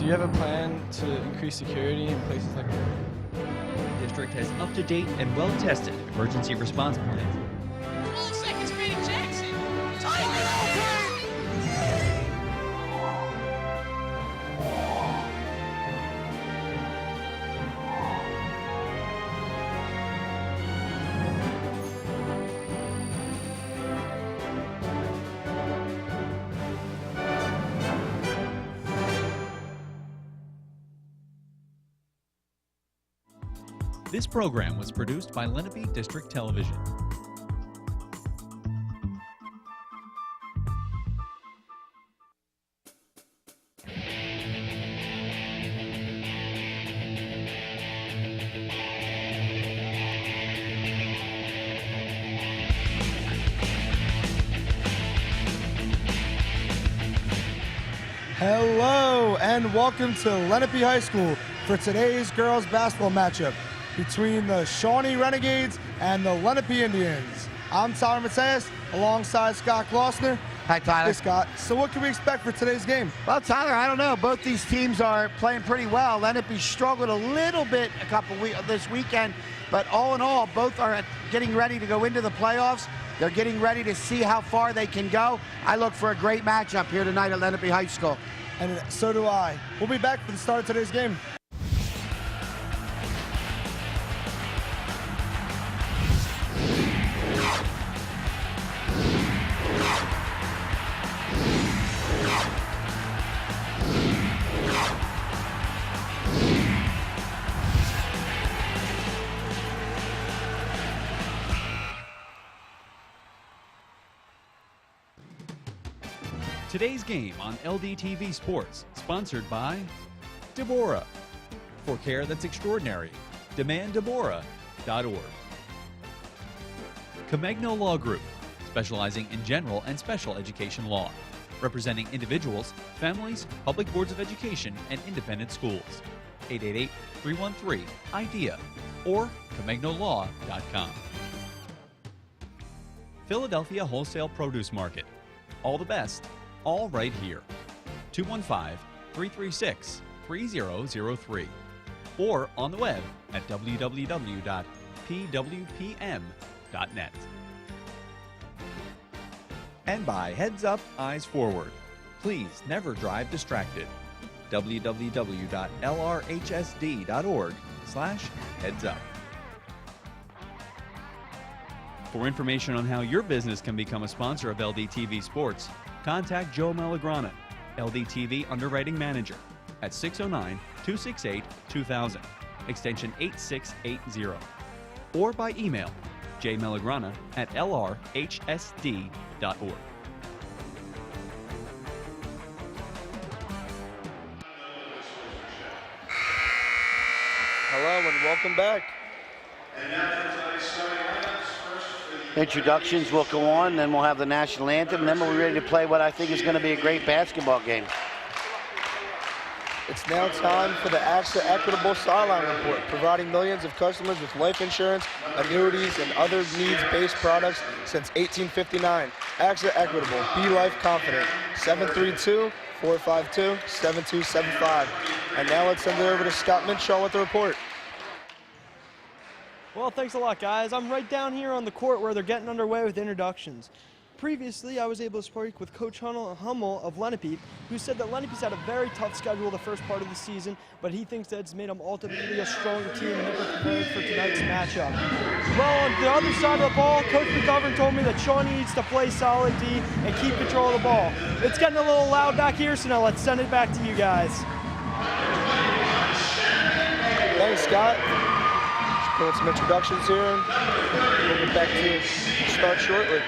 Do you have a plan to increase security in places like that? The district has up-to-date and well-tested emergency response plans. 12 seconds beating Jackson. Time it over! This program was produced by Lenape District Television. Hello and welcome to Lenape High School for today's girls basketball matchup between the Shawnee Renegades and the Lenape Indians. I'm Tyler Mateus alongside Scott Glossner. Hi, Tyler. Hey, Scott. So what can we expect for today's game? Well, Tyler, I don't know. Both these teams are playing pretty well. Lenape struggled a little bit this weekend, but all in all, both are getting ready to go into the playoffs. They're getting ready to see how far they can go. I look for a great matchup here tonight at Lenape High School. And so do I. We'll be back for the start of today's game. Today's game on LDTV Sports, sponsored by Deborah. For care that's extraordinary, demanddeborah.org. Comegno Law Group, specializing in general and special education law, representing individuals, families, public boards of education, and independent schools. 888-313-IDEA or ComegnoLaw.com. Philadelphia Wholesale Produce Market. All the best, all right here. 215-336-3003 or on the web at www.pwpm.net. And by Heads Up, Eyes Forward. Please never drive distracted. www.lrhsd.org/heads-up. For information on how your business can become a sponsor of LDTV Sports, contact Joe Malagrana, LDTV Underwriting Manager, at 609-268-2000, extension 8680, or by email jmalagrana@lrhsd.org. Hello and welcome back. Introductions will go on, then we'll have the national anthem, and then we'll be ready to play what I think is going to be a great basketball game. It's now time for the AXA Equitable Sideline Report, providing millions of customers with life insurance, annuities, and other needs-based products since 1859. AXA Equitable, be life confident. 732-452-7275. And now let's send it over to Scott Minshaw with the report. Well, thanks a lot, guys. I'm right down here on the court where they're getting underway with introductions. Previously, I was able to speak with Coach Hummel of Lenape, who said that Lenape's had a very tough schedule the first part of the season, but he thinks that it's made them ultimately a stronger team and they're prepared for tonight's matchup. Well, on the other side of the ball, Coach McGovern told me that Shawnee needs to play solid D and keep control of the ball. It's getting a little loud back here, so now let's send it back to you guys. Thanks, Scott. Doing some introductions here, and we'll get back to start shortly.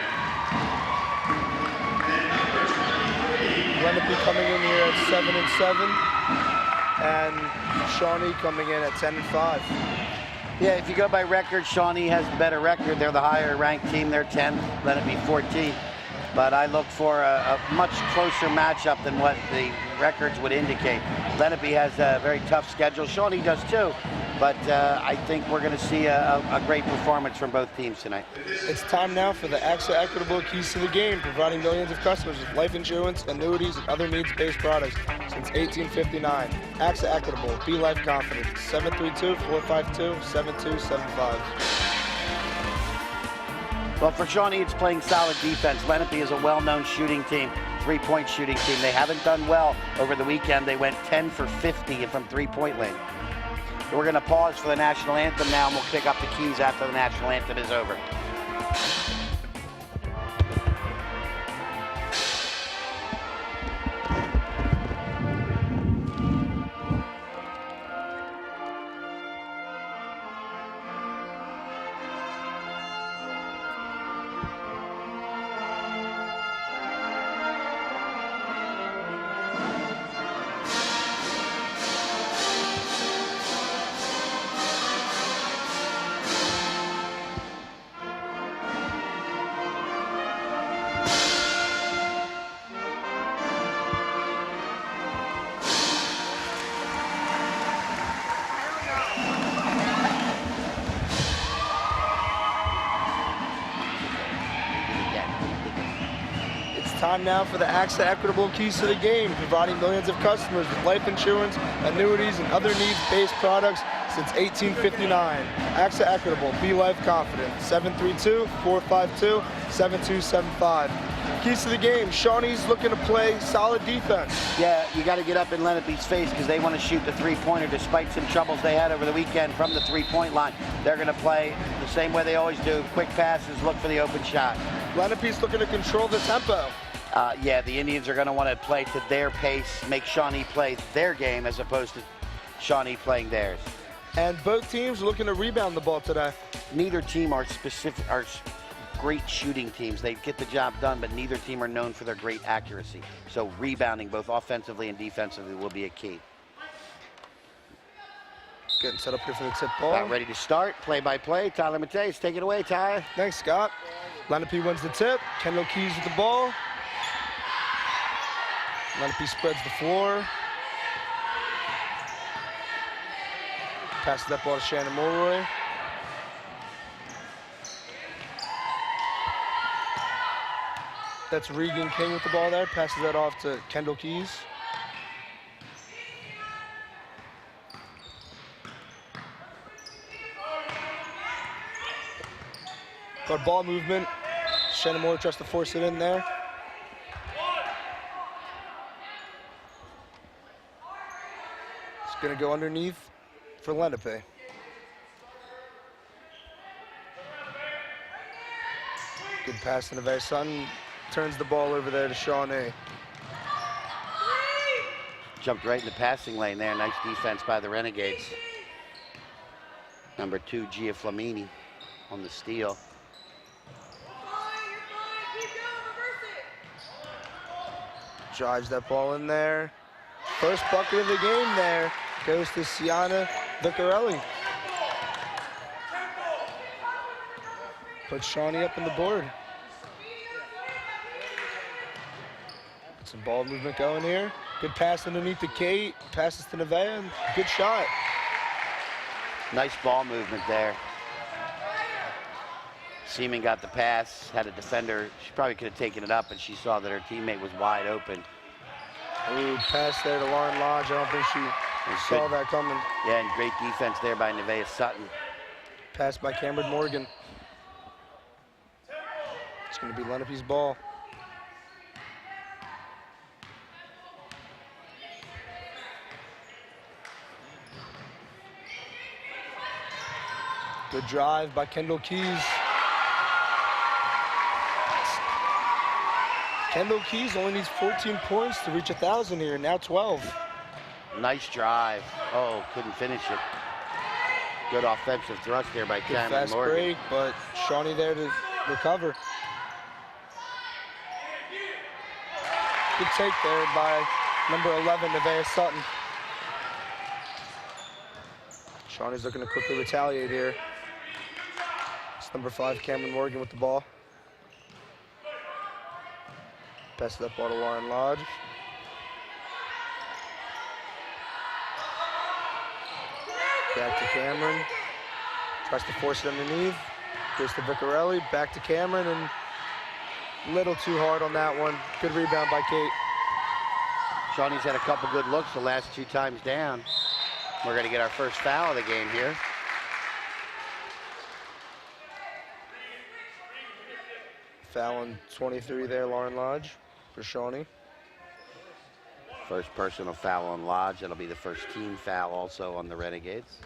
Lenape coming in here at 7-7, and Shawnee coming in at 10-5. Yeah, if you go by record, Shawnee has the better record. They're the higher ranked team. They're 10th, Lenape 14th. But I look for a much closer matchup than what the records would indicate. Lenape has a very tough schedule. Shawnee does too. but I think we're going to see a great performance from both teams tonight. It's time now for the AXA Equitable Keys to the Game, providing millions of customers with life insurance, annuities, and other needs-based products since 1859. AXA Equitable, be life confident. 732-452-7275. Well, for Shawnee, it's playing solid defense. Lenape is a well-known shooting team, three-point shooting team. They haven't done well over the weekend. They went 10 for 50 from three-point lane. So we're going to pause for the national anthem now, and we'll pick up the keys after the national anthem is over. Time now for the AXA Equitable Keys to the Game, providing millions of customers with life insurance, annuities, and other needs-based products since 1859. AXA Equitable, be life confident. 732-452-7275. Keys to the game, Shawnee's looking to play solid defense. Yeah, you got to get up in Lenape's face because they want to shoot the three-pointer despite some troubles they had over the weekend from the three-point line. They're going to play the same way they always do. Quick passes, look for the open shot. Lenape's looking to control the tempo. Yeah, the Indians are going to want to play to their pace, make Shawnee play their game as opposed to Shawnee playing theirs. And both teams are looking to rebound the ball today. Neither team are great shooting teams. They get the job done, but neither team are known for their great accuracy. So rebounding, both offensively and defensively, will be a key. Getting set up here for the tip ball. About ready to start, play-by-play. Tyler Mateus, take it away, Ty. Thanks, Scott. Lenape wins the tip. Kendall Keys with the ball. Lenape spreads the floor. Passes that ball to Shannon Mulroy. That's Regan King with the ball there. Passes that off to Kendall Keys. Got ball movement. Shannon Mulroy tries to force it in there. It's going to go underneath for Lenape. Good pass to Neve Sutton. Turns the ball over there to Shawnee. Jumped right in the passing lane there. Nice defense by the Renegades. Number 2, Gia Flamini on the steal. Drives that ball in there. First bucket of the game there goes to Sienna Vicarelli. Puts Shawnee up on the board. Some ball movement going here. Good pass underneath to Kate. Passes to Nevaeh. Good shot. Nice ball movement there. Seaman got the pass, had a defender. She probably could have taken it up, and she saw that her teammate was wide open. Ooh, pass there to Lauren Lodge. I don't think she saw that coming. Yeah, and great defense there by Nevaeh Sutton. Pass by Cameron Morgan. It's going to be Lenape's ball. Good drive by Kendall Keys. Kendall Keys only needs 14 points to reach 1,000 here, now 12. Nice drive. Oh, couldn't finish it. Good offensive thrust there by Cameron Fast Morgan. break, but Shawnee there to recover. Good take there by number 11, Nevaeh Sutton. Shawnee's looking to quickly retaliate here. It's number 5, Cameron Morgan with the ball. Passes that ball to Lauren Lodge. Back to Cameron. Tries to force it underneath. Goes to Vicarelli. Back to Cameron, and a little too hard on that one. Good rebound by Kate. Shawnee's had a couple good looks the last 2 times down. We're going to get our first foul of the game here. Foul on 23 there, Lauren Lodge for Shawnee. First personal foul on Lodge. That'll be the first team foul also on the Renegades.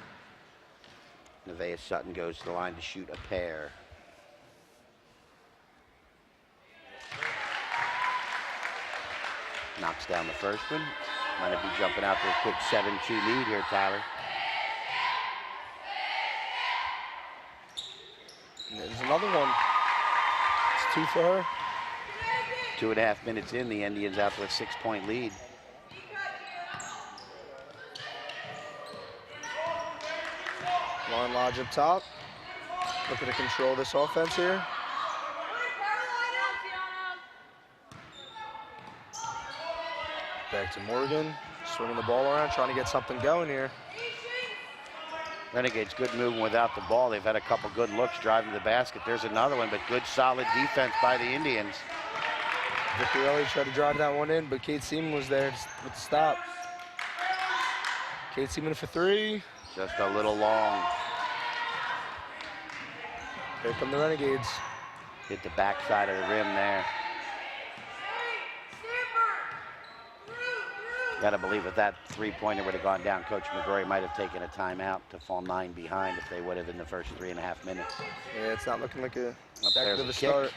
Nevaeh Sutton goes to the line to shoot a pair. Knocks down the first one. Lenape jumping out to a quick 7-2 lead here, Tyler. There's another one. It's 2 for her. 2.5 minutes in, the Indians out to a 6-point lead. Lauren Lodge up top. Looking to control this offense here. Back to Morgan, swinging the ball around, trying to get something going here. Renegades good moving without the ball. They've had a couple good looks driving to the basket. There's another one, but good solid defense by the Indians. Vicarelli tried to drive that one in, but Kate Seaman was there with the stop. Kate Seaman for 3. Just a little long. Here come the Renegades. Hit the backside of the rim there. Got to believe if that 3-pointer would have gone down, Coach McGrory might have taken a timeout to fall 9 behind if they would have in the first 3.5 minutes. Yeah, it's not looking like a Up back there's to a the kick. start.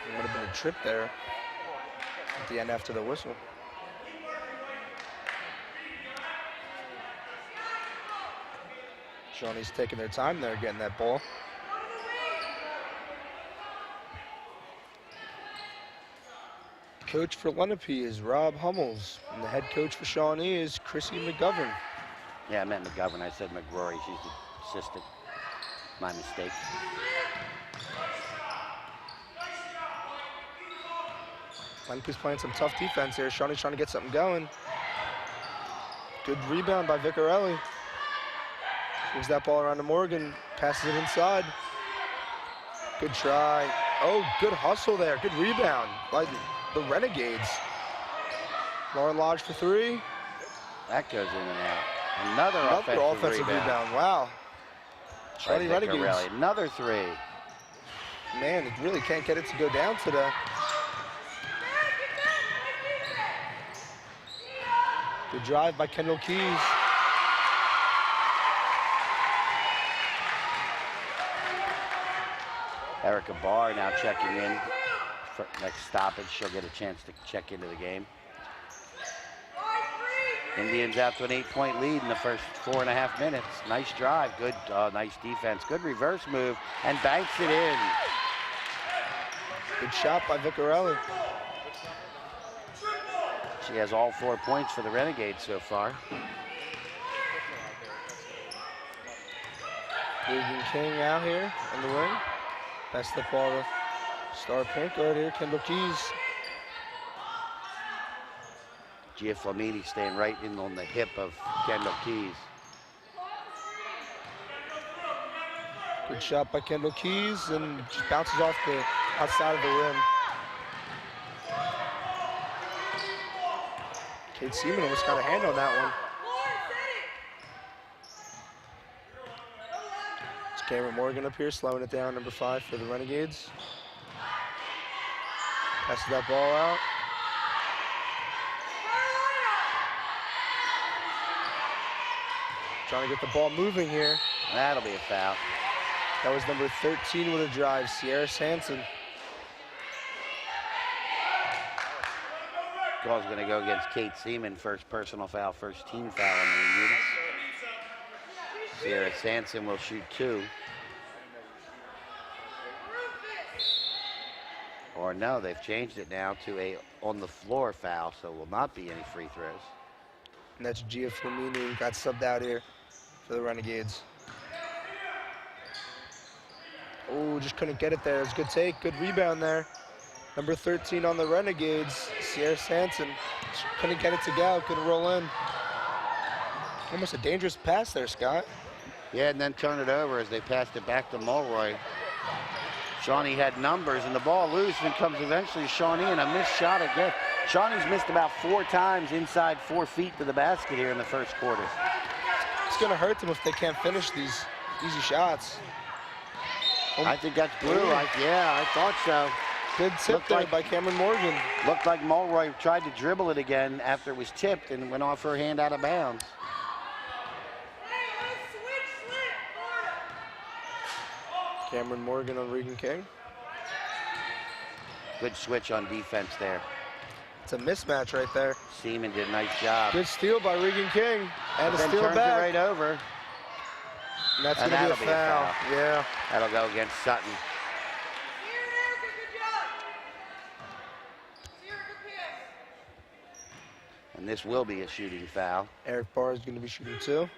It would have been a trip there at the end after the whistle. Shawnee's taking their time there getting that ball. Coach for Lenape is Rob Hummels, and the head coach for Shawnee is Chrissy McGovern. Yeah, I meant McGovern. I said McGrory. She's the assistant. My mistake. Lenape's playing some tough defense here. Shawnee's trying to get something going. Good rebound by Vicarelli. Moves that ball around to Morgan, passes it inside. Good try. Oh, good hustle there. Good rebound by the Renegades. Lauren Lodge for 3. That goes in and out. Another offensive rebound. Wow. Shawnee By Renegades. Vicarelli. Another 3. Man, they really can't get it to go down today. Good drive by Kendall Keys. Erica Barr now checking in. For next stoppage, she'll get a chance to check into the game. Indians out to an 8-point lead in the first 4.5 minutes. Nice drive, good, nice defense, good reverse move, and banks it in. Good shot by Vicarelli. She has all 4 points for the Renegades so far. Regan King out here in the wing. Pass the ball to star point guard here, Kendall Keys. Gia Flamini staying right in on the hip of Kendall Keys. Good shot by Kendall Keys, and just bounces off the outside of the rim. Kate Seaman almost got a hand on that one. It's Cameron Morgan up here, slowing it down, number 5 for the Renegades. Passes that ball out. Trying to get the ball moving here. That'll be a foul. That was number 13 with a drive, Sierra Sanson. Call's going to go against Kate Seaman. First personal foul, first team foul on the Indians. Sierra Sanson will shoot 2. Or no, they've changed it now to a on the floor foul, so will not be any free throws. And that's Gia Flamini who got subbed out here for the Renegades. Oh, just couldn't get it there. It was a good take, good rebound there. Number 13 on the Renegades, Sierra Sanson. Couldn't get it to go, couldn't roll in. Almost a dangerous pass there, Scott. Yeah, and then turn it over as they passed it back to Mulroy. Shawnee had numbers, and the ball loose, and comes eventually to Shawnee, and a missed shot again. Shawnee's missed about 4 times inside 4 feet to the basket here in the first quarter. It's going to hurt them if they can't finish these easy shots. I think that's blue. Yeah, I thought so. Good tip there by Cameron Morgan. Looked like Mulroy tried to dribble it again after it was tipped and went off her hand out of bounds. Cameron Morgan on Regan King. Good switch on defense there. It's a mismatch right there. Seaman did a nice job. Good steal by Regan King. And a steal turns back. It right over. And that's going to be a foul. Yeah. That'll go against Sutton. And this will be a shooting foul. Eric Barr is going to be shooting too.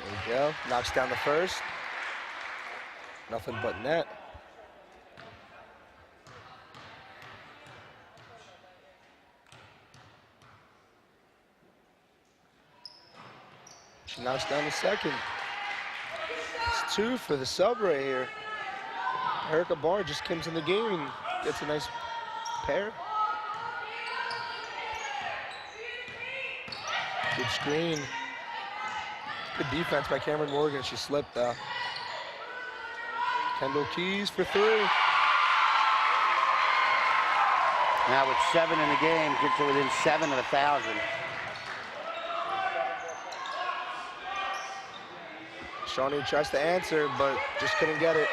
There we go. Knocks down the first. Nothing but net. She knocks down the second. It's 2 for the sub right here. Erica Barr just comes in the game and gets a nice pair. Good screen. Good defense by Cameron Morgan. She slipped though. Kendall Keys for 3. Now with 7 in the game, gets to within 7 of 1,000. Shawnee tries to answer, but just couldn't get it.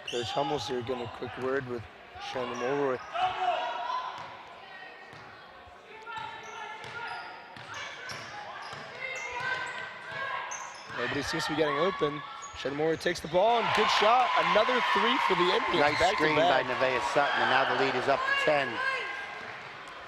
Coach Hummels here getting a quick word with Shannon Mulroy. Nobody seems to be getting open. Shannon Mulroy takes the ball and good shot. Another 3 for the Indians. Nice screen by Nevaeh Sutton, and now the lead is up to 10.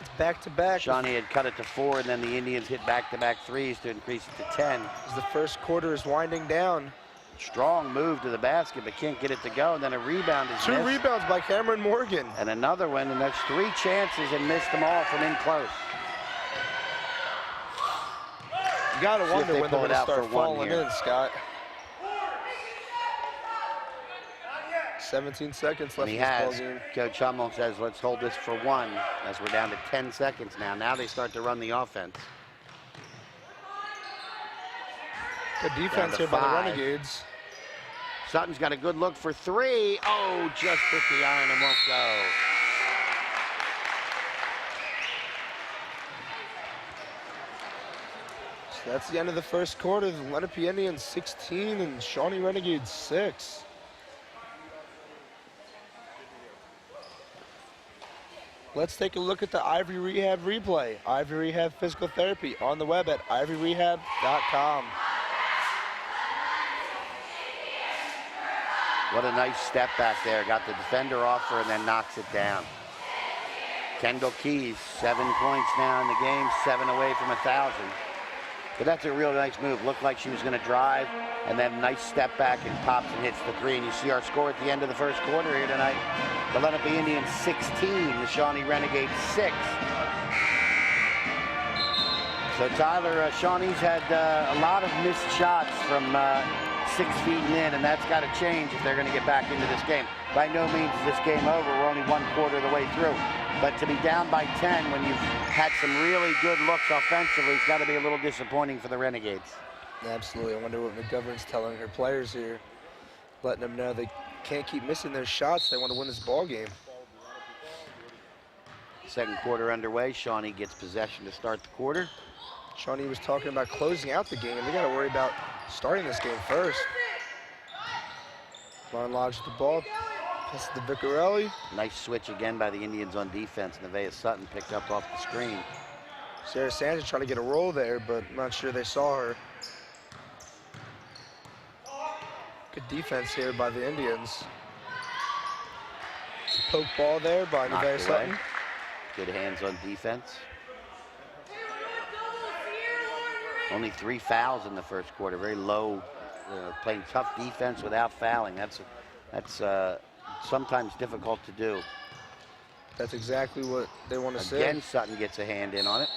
It's back-to-back. Shawnee had cut it to 4, and then the Indians hit back-to-back threes to increase it to 10. As the first quarter is winding down. Strong move to the basket, but can't get it to go, and then a rebound is 2 missed. rebounds by Cameron Morgan. And another one, and that's 3 chances and missed them all from in close. You gotta See if wonder they when they're pull it gonna out start for one falling here. in, Scott. 17 seconds left And in he this ball has. game. Coach Hummel says, let's hold this for 1, as we're down to 10 seconds now. Now they start to run the offense. Good defense to here by the 5. Renegades. Sutton's got a good look for 3. Oh, just hit the iron and won't go. So that's the end of the first quarter. The Lenape Indians 16 and Shawnee Renegades 6. Let's take a look at the Ivory Rehab replay. Ivory Rehab Physical Therapy on the web at ivoryrehab.com. What a nice step back there. Got the defender off her and then knocks it down. Kendall Keys, 7 points now in the game, 7 away from 1,000. But that's a real nice move. Looked like she was going to drive, and then nice step back and pops and hits the 3. And you see our score at the end of the first quarter here tonight. The Lenape Indians 16, the Shawnee Renegades 6. So Tyler, Shawnee's had a lot of missed shots from 6 feet in, and that's got to change if they're going to get back into this game. By no means is this game over. We're only 1 quarter of the way through. But to be down by 10 when you've had some really good looks offensively, it's got to be a little disappointing for the Renegades. Absolutely. I wonder what McGovern's telling her players here, letting them know they can't keep missing their shots. They want to win this ball game. Second quarter underway. Shawnee gets possession to start the quarter. Shawnee was talking about closing out the game. They got to worry about starting this game first. Lauren Lodge with the ball. Passes to Vicarelli. Nice switch again by the Indians on defense. Nevaeh Sutton picked up off the screen. Sarah Sanchez trying to get a roll there, but I'm not sure they saw her. Good defense here by the Indians. It's a poke ball there by Nevaeh Sutton. Good hands on defense. Only 3 fouls in the first quarter. Very low, playing tough defense without fouling. That's sometimes difficult to do. That's exactly what they want to see. Again, Sutton gets a hand in on it.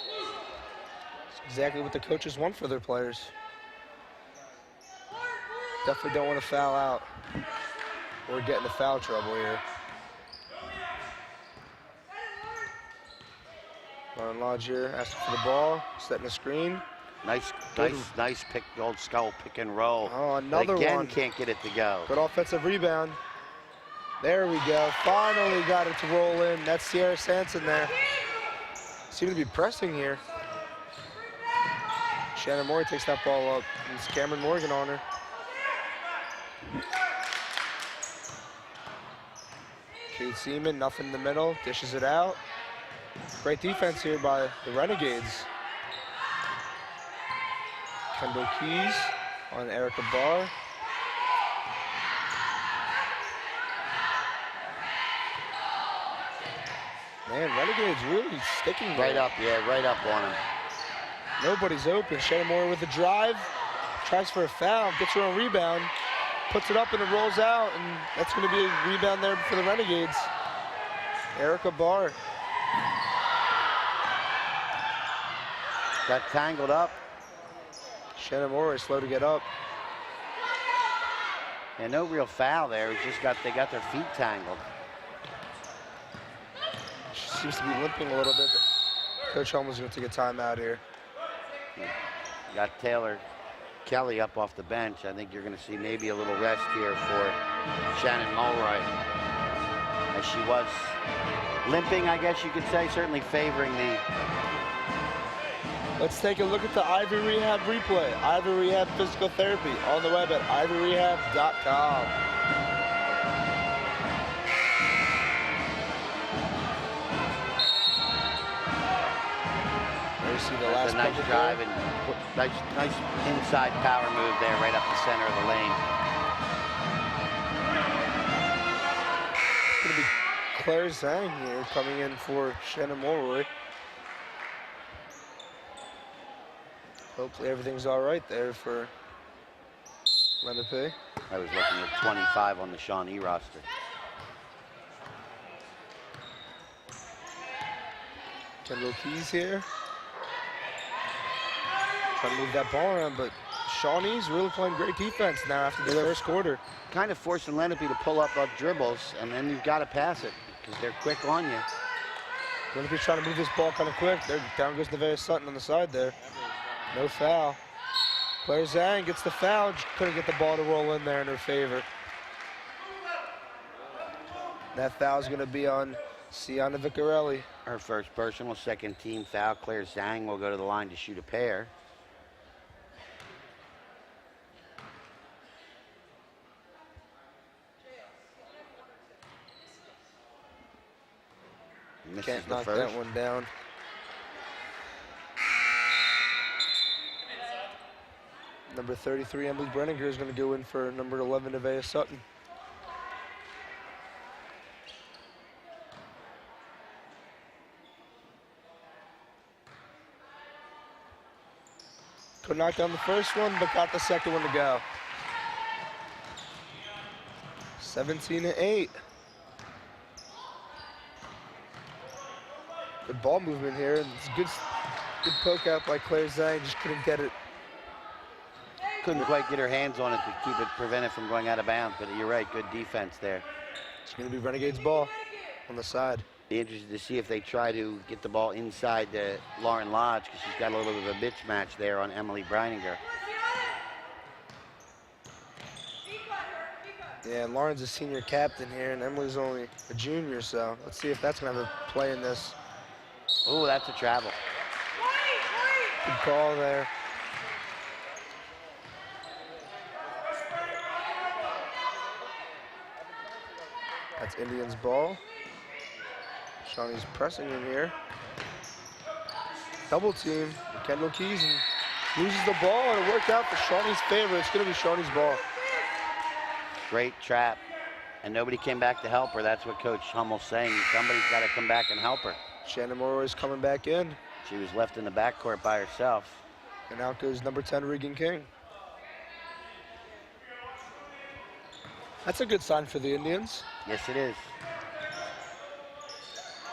It's exactly what the coaches want for their players. Definitely don't want to foul out or get into foul trouble here. Lauren Lodge here asking for the ball, setting the screen. Nice pick, old Skull pick and roll. Oh, another Again, one. can't get it to go. Good offensive rebound. There we go. Finally got it to roll in. That's Sierra Sanson there. Seem to be pressing here. Shannon Moore takes that ball up. It's Cameron Morgan on her. Kate Seaman, nothing in the middle, dishes it out. Great defense here by the Renegades. Kendall Keys on Erica Barr. Man, Renegades really sticking Right there. up, yeah, right up on him. Nobody's open. Shannon Moore with the drive, tries for a foul, gets her own rebound, puts it up and it rolls out, and that's going to be a rebound there for the Renegades. Erica Barr. Got tangled up. Shannon Moore is slow to get up. And no real foul there. It's just they got their feet tangled. She seems to be limping a little bit. Coach Holman's going to take a timeout here. Got Taylor Kelly up off the bench. I think you're going to see maybe a little rest here for Shannon Mulroy, as she was limping, I guess you could say, certainly favoring the. Let's take a look at the Ivy Rehab replay. Ivy Rehab Physical Therapy on the web at ivyrehab.com. There you see the last That's a nice bucket drive there. and nice inside power move there, right up the center of the lane. It's going to be Claire Zhang here coming in for Shannon Mulroy. Hopefully everything's all right there for Lenape. I was looking at 25 on the Shawnee roster. Kendall Keys here. Trying to move that ball around, but Shawnee's really playing great defense now after the first quarter. Kind of forcing Lenape to pull up dribbles, and then you've got to pass it because they're quick on you. Lenape's trying to move this ball kind of quick. There, down goes Nevaeh Sutton on the side there. No foul. Claire Zhang gets the foul. Just couldn't get the ball to roll in there in her favor. That foul's going to be on Sienna Vicarelli. Her first personal, second team foul. Claire Zhang will go to the line to shoot a pair. And this is Can't the knock first. that one down. Number 33, Emily Brenninger, is going to go in for number 11, Nevaeh Sutton. Could knock down the first one, but got the second one to go. 17-8. Good ball movement here, and it's good poke out by Claire Zhang. Just couldn't get it. Couldn't quite get her hands on it to keep it, prevent it from going out of bounds, but you're right, good defense there. It's going to be Renegades ball on the side. Be interested to see if they try to get the ball inside Lauren Lodge, because she's got a little bit of a bitch match there on Emily Breininger. Yeah, and Lauren's a senior captain here, and Emily's only a junior, so let's see if that's going to have a play in this. Oh, that's a travel. Good call there. That's Indians ball. Shawnee's pressing in here. Double team. Kendall Keys and loses the ball, and it worked out for Shawnee's favor. It's going to be Shawnee's ball. Great trap, and nobody came back to help her. That's what Coach Hummel's saying. Somebody's got to come back and help her. Shannon Morrow is coming back in. She was left in the backcourt by herself. And out goes number 10, Regan King. That's a good sign for the Indians. Yes, it is.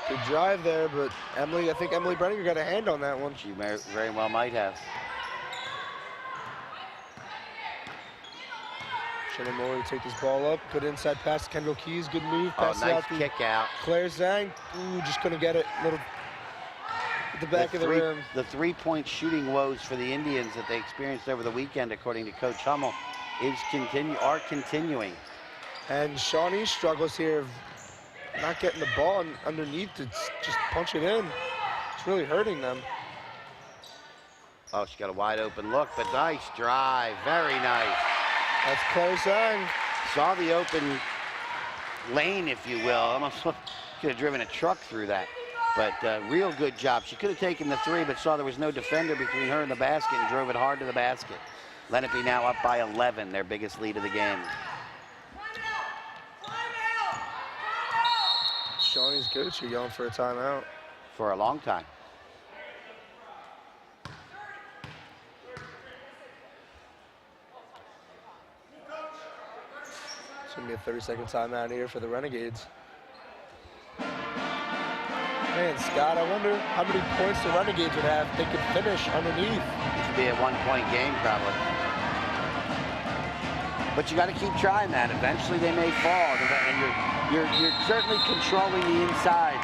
Good drive there, but I think Emily Brenninger got a hand on that one. She very well might have. Shannon Moore to take this ball up, put it inside past Kendall Keys. Good move. Oh, Pass it nice out to kick out. Claire Zhang. Ooh, just couldn't get it. Little at the back of the rim. The three-point shooting woes for the Indians that they experienced over the weekend, according to Coach Hummel, are continuing. And Shawnee struggles here of not getting the ball underneath to just punch it in. It's really hurting them. Oh, she got a wide open look, but nice drive. Very nice. That's Claire Zhang. Saw the open lane, if you will. Almost could have driven a truck through that. But real good job. She could have taken the three, but saw there was no defender between her and the basket and drove it hard to the basket. Lenape now up by 11, their biggest lead of the game. Shawnee's coach, you're yelling for a timeout. For a long time. It's going to be a 30-second timeout here for the Renegades. Man, Scott, I wonder how many points the Renegades would have if they could finish underneath. It should be a one-point game, probably. But you got to keep trying that. Eventually they may fall, and you're certainly controlling the inside.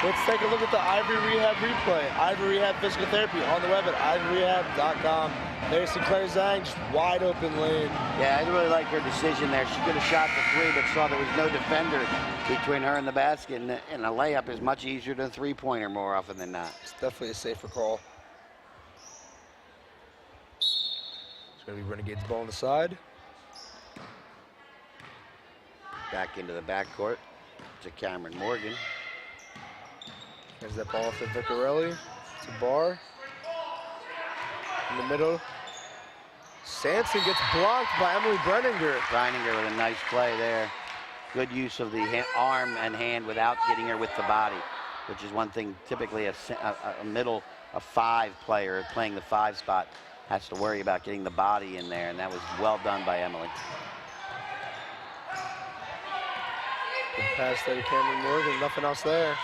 Let's take a look at the Ivory Rehab replay. Ivory Rehab Physical Therapy on the web at ivoryrehab.com. There's Claire Zhang, just wide open lane. Yeah, I really like her decision there. She could have shot the three, but saw there was no defender between her and the basket, and a layup is much easier than a three-pointer more often than not. It's definitely a safer call. It's going to be Renegades ball on the side. Back into the backcourt to Cameron Morgan. There's that ball for Vicarelli. It's a bar. In the middle. Sanson gets blocked by Emily Brenninger. Brenninger with a nice play there. Good use of the arm and hand without getting her with the body, which is one thing typically a five player playing the five spot has to worry about getting the body in there, and that was well done by Emily. Good pass there to Cameron Morgan, nothing else there.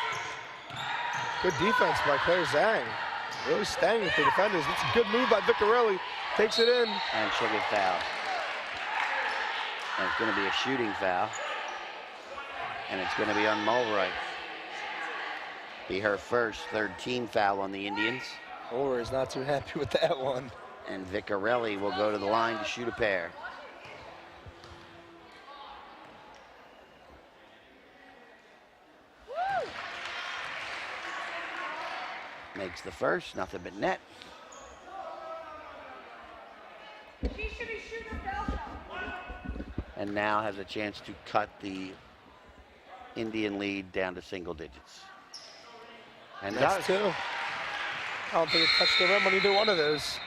Good defense by Claire Zhang. Really staying with the defenders. It's a good move by Vicarelli. Takes it in. And she'll get fouled. And it's going to be a shooting foul. And it's going to be on Mulroy. Be her first, third team foul on the Indians. Mulroy is not too happy with that one. And Vicarelli will go to the line to shoot a pair. Makes the first, nothing but net. And now has a chance to cut the Indian lead down to single digits. And that's two. I don't think it touched the rim on either one of those.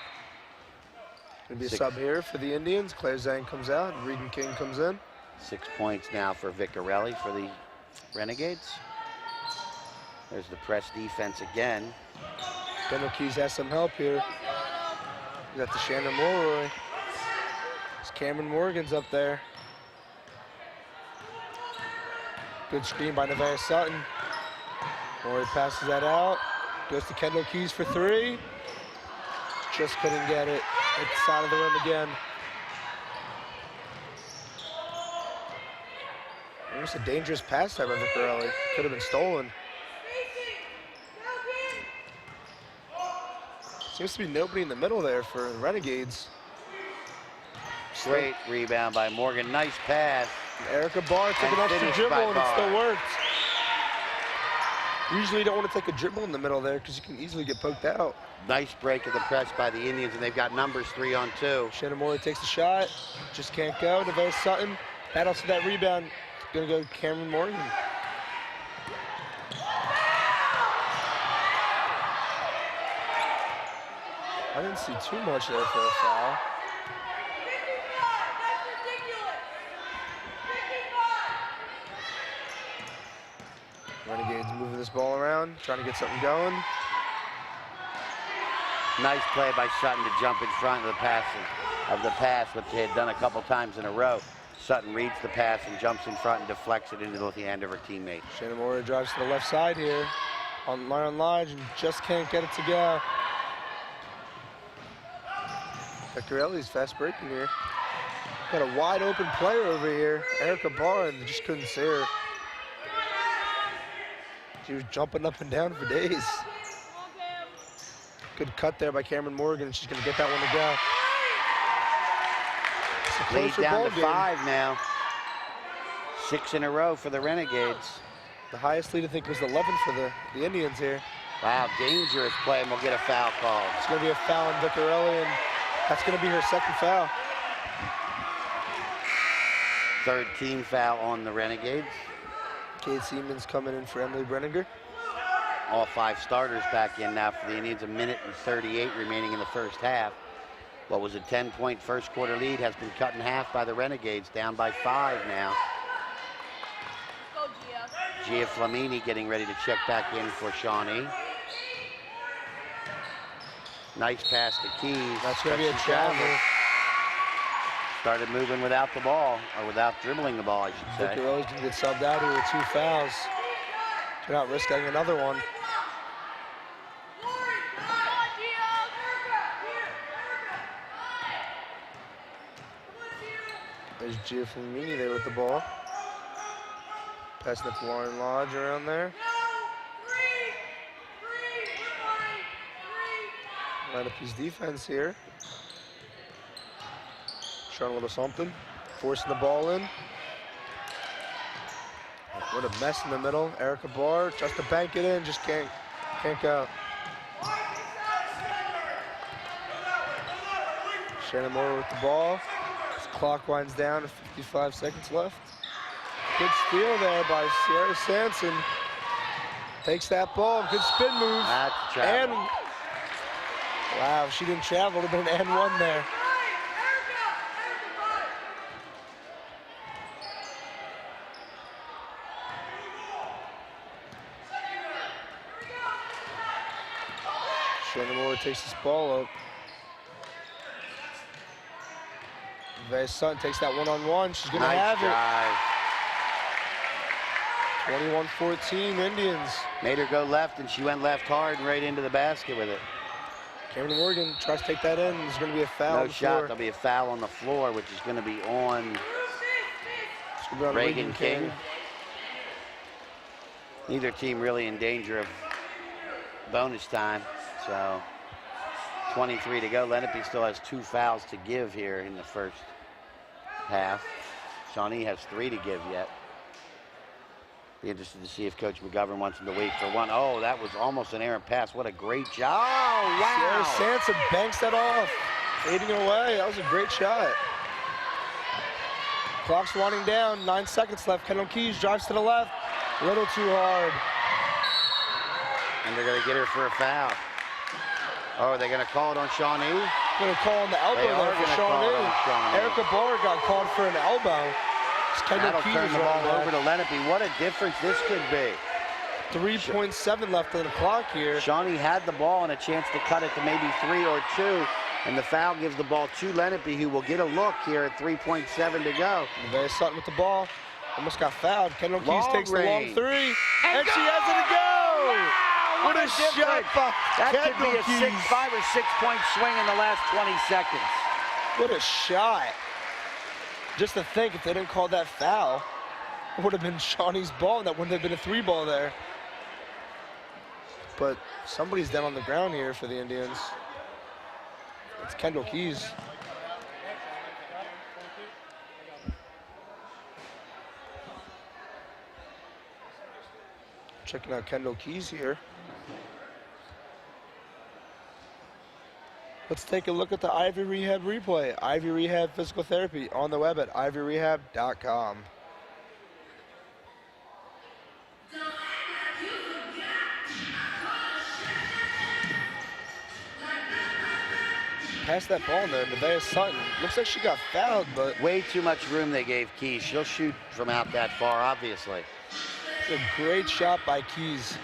Gonna be a sub here for the Indians. Claire Zhang comes out, and Regan King comes in. 6 points now for Vicarelli for the Renegades. There's the press defense again. Kendall Keys has some help here. We got the Shannon Mulroy. It's Cameron Morgan's up there. Good screen by Nevaeh Sutton. Mulroy passes that out. Goes to Kendall Keys for three. Just couldn't get it. At the side of the rim again. Almost a dangerous pass there by Vicarelli. Could have been stolen. Seems to be nobody in the middle there for the Renegades. Great rebound by Morgan. Nice pass. Erica Barr took an extra dribble and it still worked. Usually you don't want to take a dribble in the middle there because you can easily get poked out. Nice break of the press by the Indians, and they've got numbers 3-on-2. Shannon Moore takes the shot. Just can't go. Nevaeh Sutton battles for that rebound. Gonna go Cameron Morgan. I didn't see too much there for a foul. Renegades moving this ball around, trying to get something going. Nice play by Sutton to jump in front of the pass, which they had done a couple times in a row. Sutton reads the pass and jumps in front and deflects it into the hand of her teammate. Shawnee Moore drives to the left side here on Myron Lodge and just can't get it to go. Vectorelli's fast breaking here. Got a wide open player over here, Erica Barr, and just couldn't see her. She was jumping up and down for days. Good cut there by Cameron Morgan. She's going to get that one to go. Lead down to 5 now. 6 in a row for the Renegades. The highest lead, I think, was 11 for the Indians here. Wow, dangerous play, and we'll get a foul called. It's going to be a foul on Vectorelli, and that's going to be her second foul. 3rd team foul on the Renegades. Kate Siemens coming in for Emily Brenninger. All 5 starters back in now for the Indians. 1:38 remaining in the first half. What was a 10-point first quarter lead has been cut in half by the Renegades, down by 5 now. Gia Flamini getting ready to check back in for Shawnee. Nice pass to Keys. That's going to be a travel. Started moving without the ball, or without dribbling the ball, I should say. Vectorelli's going to get subbed out here with 2 fouls. They're not risking another one. There's Gia Flamini there with the ball. Passing it to Lauren Lodge around there. Lenape's defense here. Trying a little something. Forcing the ball in. What a mess in the middle. Erica Barr just to bank it in, just can't go. Shannon Moore with the ball. Clock winds down to 55 seconds left. Good steal there by Sierra Sanson. Takes that ball, good spin move. That's travel. And wow, she didn't travel, it would have been an and 1 there. Shannon Moore takes this ball up. Vea Sutton takes that one-on-one. She's going to have it. 21-14 Indians. Made her go left, and she went left hard and right into the basket with it. Cameron Morgan tries to take that in. There's going to be a foul on No the shot. floor. There'll be a foul on the floor, which is going to be on Reagan King. Neither team really in danger of bonus time. So 23 to go. Lenape still has 2 fouls to give here in the first half. Shawnee has 3 to give yet. Be interested to see if Coach McGovern wants him to wait for 1. Oh, that was almost an errant pass. What a great job. Oh, wow. Sierra Sanson banks that off. Aiding away. That was a great shot. Clock's winding down. 9 seconds left. Kendall Keys drives to the left. A little too hard. And they're going to get her for a foul. Oh, are they going to call it on Shawnee? Going to call on the elbow there for Shawnee. Erica Barr got called for an elbow. That'll turn the ball over to Lenape. What a difference this could be. 3.7 left on the clock here. Shawnee had the ball and a chance to cut it to maybe 3 or 2. And the foul gives the ball to Lenape, who will get a look here at 3.7 to go. Vea Sutton with the ball. Almost got fouled. Kendall Keys takes the long 3. And she has it to go! Wow, what a shot by that could be a Kendall 5 or 6 point swing in the last 20 seconds. What a shot. Just to think, if they didn't call that foul, it would have been Shawnee's ball, and that wouldn't have been a 3 ball there. But somebody's down on the ground here for the Indians. It's Kendall Keys. Checking out Kendall Keys here. Let's take a look at the Ivy Rehab replay. Ivy Rehab Physical Therapy on the web at ivyrehab.com. Pass that ball there to Vea Sutton. Looks like she got fouled, but way too much room they gave Keys. She'll shoot from out that far, obviously. It's a great shot by Keys.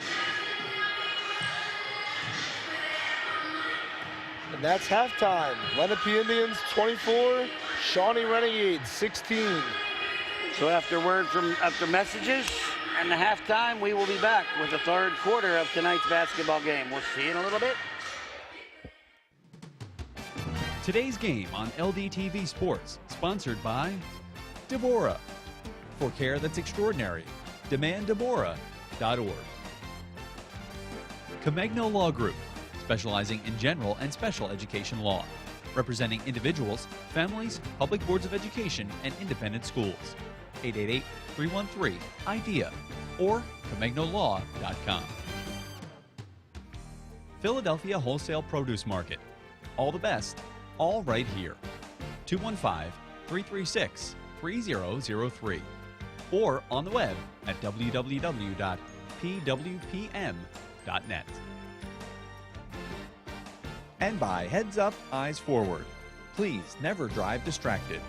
And that's halftime. Lenape Indians 24, Shawnee Renegades 16. So after messages and the halftime, we will be back with the third quarter of tonight's basketball game. We'll see you in a little bit. Today's game on LDTV Sports, sponsored by Deborah. For care that's extraordinary, demanddeborah.org. Comegno Law Group, specializing in general and special education law, representing individuals, families, public boards of education, and independent schools. 888-313-IDEA or ComegnoLaw.com. Philadelphia Wholesale Produce Market. All the best, all right here. 215-336-3003 or on the web at www.pwpm.net. And by Heads Up, Eyes Forward. Please never drive distracted.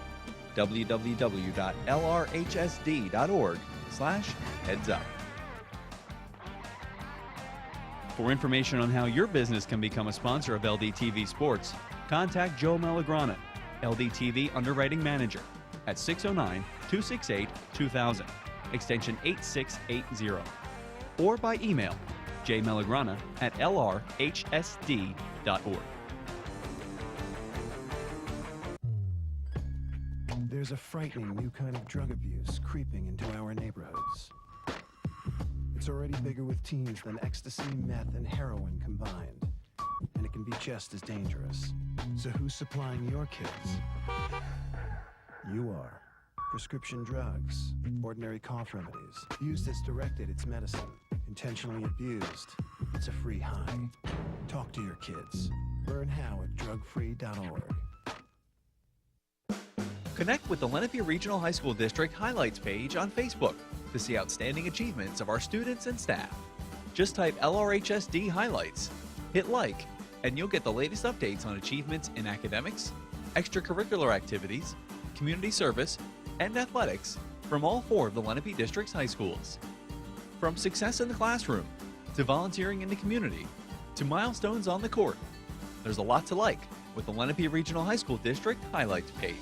www.lrhsd.org/headsup. For information on how your business can become a sponsor of LDTV Sports, contact Joe Malagrana, LDTV Underwriting Manager, at 609-268-2000, extension 8680, or by email jmalagrana@lrhsd.org. There's a frightening new kind of drug abuse creeping into our neighborhoods. It's already bigger with teens than ecstasy, meth, and heroin combined. And it can be just as dangerous. So who's supplying your kids? You are. Prescription drugs, ordinary cough remedies. Used as directed, it's medicine. Intentionally abused, it's a free high. Talk to your kids. Learn how at drugfree.org. Connect with the Lenape Regional High School District highlights page on Facebook to see outstanding achievements of our students and staff. Just type LRHSD highlights, hit like, and you'll get the latest updates on achievements in academics, extracurricular activities, community service, and athletics from all 4 of the Lenape District's high schools. From success in the classroom, to volunteering in the community, to milestones on the court, there's a lot to like with the Lenape Regional High School District highlights page.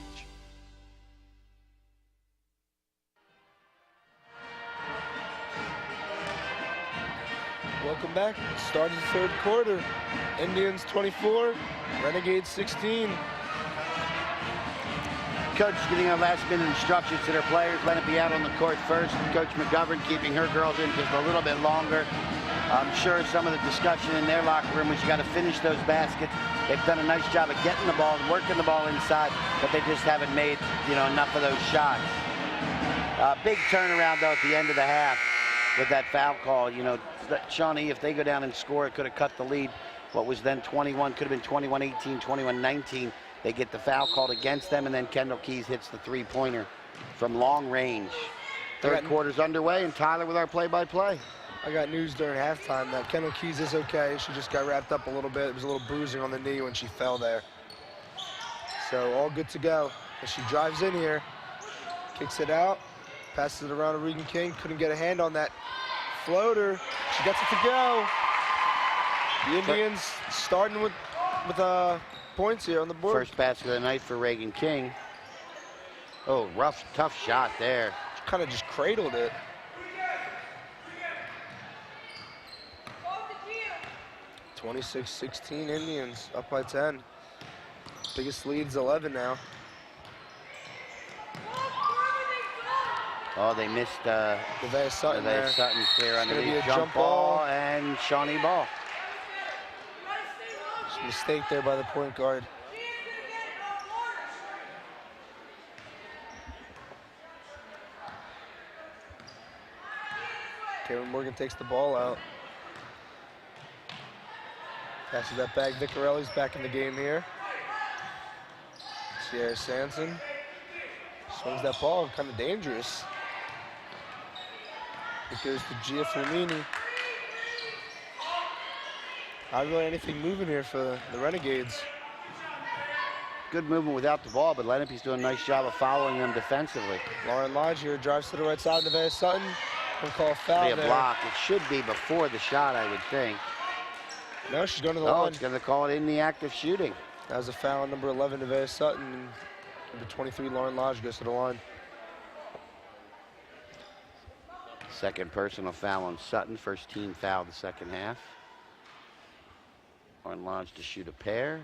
Welcome back. Start of the third quarter. Indians 24, Renegades 16. Coach giving our last-minute instructions to their players. Lenape out on the court first. Coach McGovern keeping her girls in just a little bit longer. I'm sure some of the discussion in their locker room was you got to finish those baskets. They've done a nice job of getting the ball, working the ball inside, but they just haven't made, enough of those shots. Big turnaround, though, at the end of the half with that foul call. Shawnee, if they go down and score, it could have cut the lead. What was then 21, could have been 21-18, 21-19. They get the foul called against them, and then Kendall Keys hits the three-pointer from long range. Third quarter's underway, and Tyler with our play-by-play. I got news during halftime that Kendall Keys is okay. She just got wrapped up a little bit. It was a little bruising on the knee when she fell there. So all good to go. As she drives in here, kicks it out, passes it around to Regan King. Couldn't get a hand on that floater. She gets it to go. The Indians starting with points here on the board. First basket of the night for Reagan King. Oh, rough, tough shot there. She kind of just cradled it. (26-16) Indians up by 10. Biggest lead's 11 now. Oh, they missed Nevaeh Sutton there. Sutton clear It's gonna be underneath. a jump ball and Shawnee ball. Mistake there by the point guard. Kevin Morgan takes the ball out. Passes that back. Vicarelli's back in the game here. Sierra Sanson swings that ball, kind of dangerous. It goes to Gia Flamini. Not really anything moving here for the Renegades. Good movement without the ball, but Lenape's doing a nice job of following them defensively. Lauren Lodge here drives to the right side. Nevaeh Sutton will call a foul Be a there. block. It should be before the shot, I would think. No, she's going to the Oh, line. it's going to call it in the act of shooting. That was a foul on number 11, Nevaeh Sutton. And number 23, Lauren Lodge, goes to the line. Second personal foul on Sutton. First team foul the second half. Lauren Lodge to shoot a pair.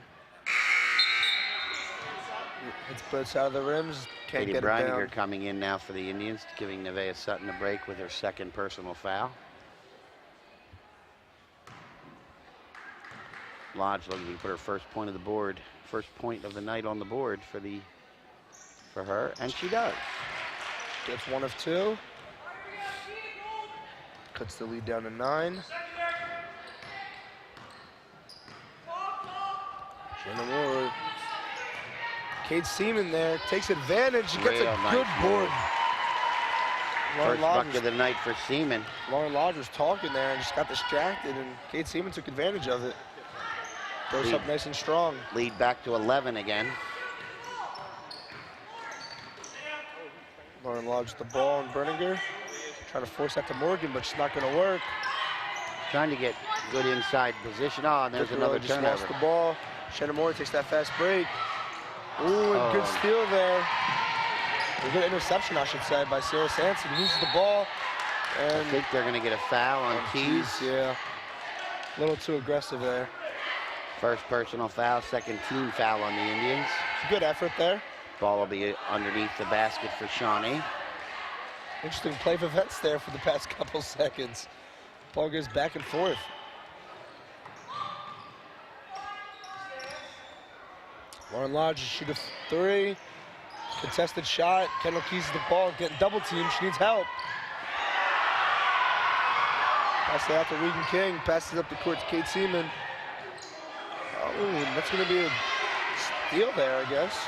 Hits both sides of the rims. Can't Katie get it Breininger down. coming in now for the Indians, giving Nevaeh Sutton a break with her second personal foul. Lodge looking to put her first point of the board, first point of the night on the board for her, and she does. Gets 1 of 2. Cuts the lead down to 9. Jenna Moore. Kate Seaman there takes advantage. She gets Real a nice good board. First bucket of the night for Seaman. Lauren Lodge was talking there and just got distracted, and Kate Seaman took advantage of it. Goes up nice and strong. Lead back to 11 again. Lauren Lodge with the ball on Breininger. Trying to force that to Morgan, but she's not going to work. Trying to get good inside position. Oh, and there's another just turnover. lost the ball. Shannon Moore takes that fast break. Ooh, and good steal there. A good interception, I should say, by Sarah Sanson. Loses the ball. And I think they're going to get a foul on Keys. Yeah, a little too aggressive there. First personal foul, second team foul on the Indians. Good effort there. Ball will be underneath the basket for Shawnee. Interesting play of events there for the past couple seconds. Ball goes back and forth. Lauren Lodge shoot a 3. Contested shot. Kendall Keys the ball, getting double teamed. She needs help. Pass it out to Regan King. Passes it up the court to Kate Seaman. Oh, that's going to be a steal there, I guess.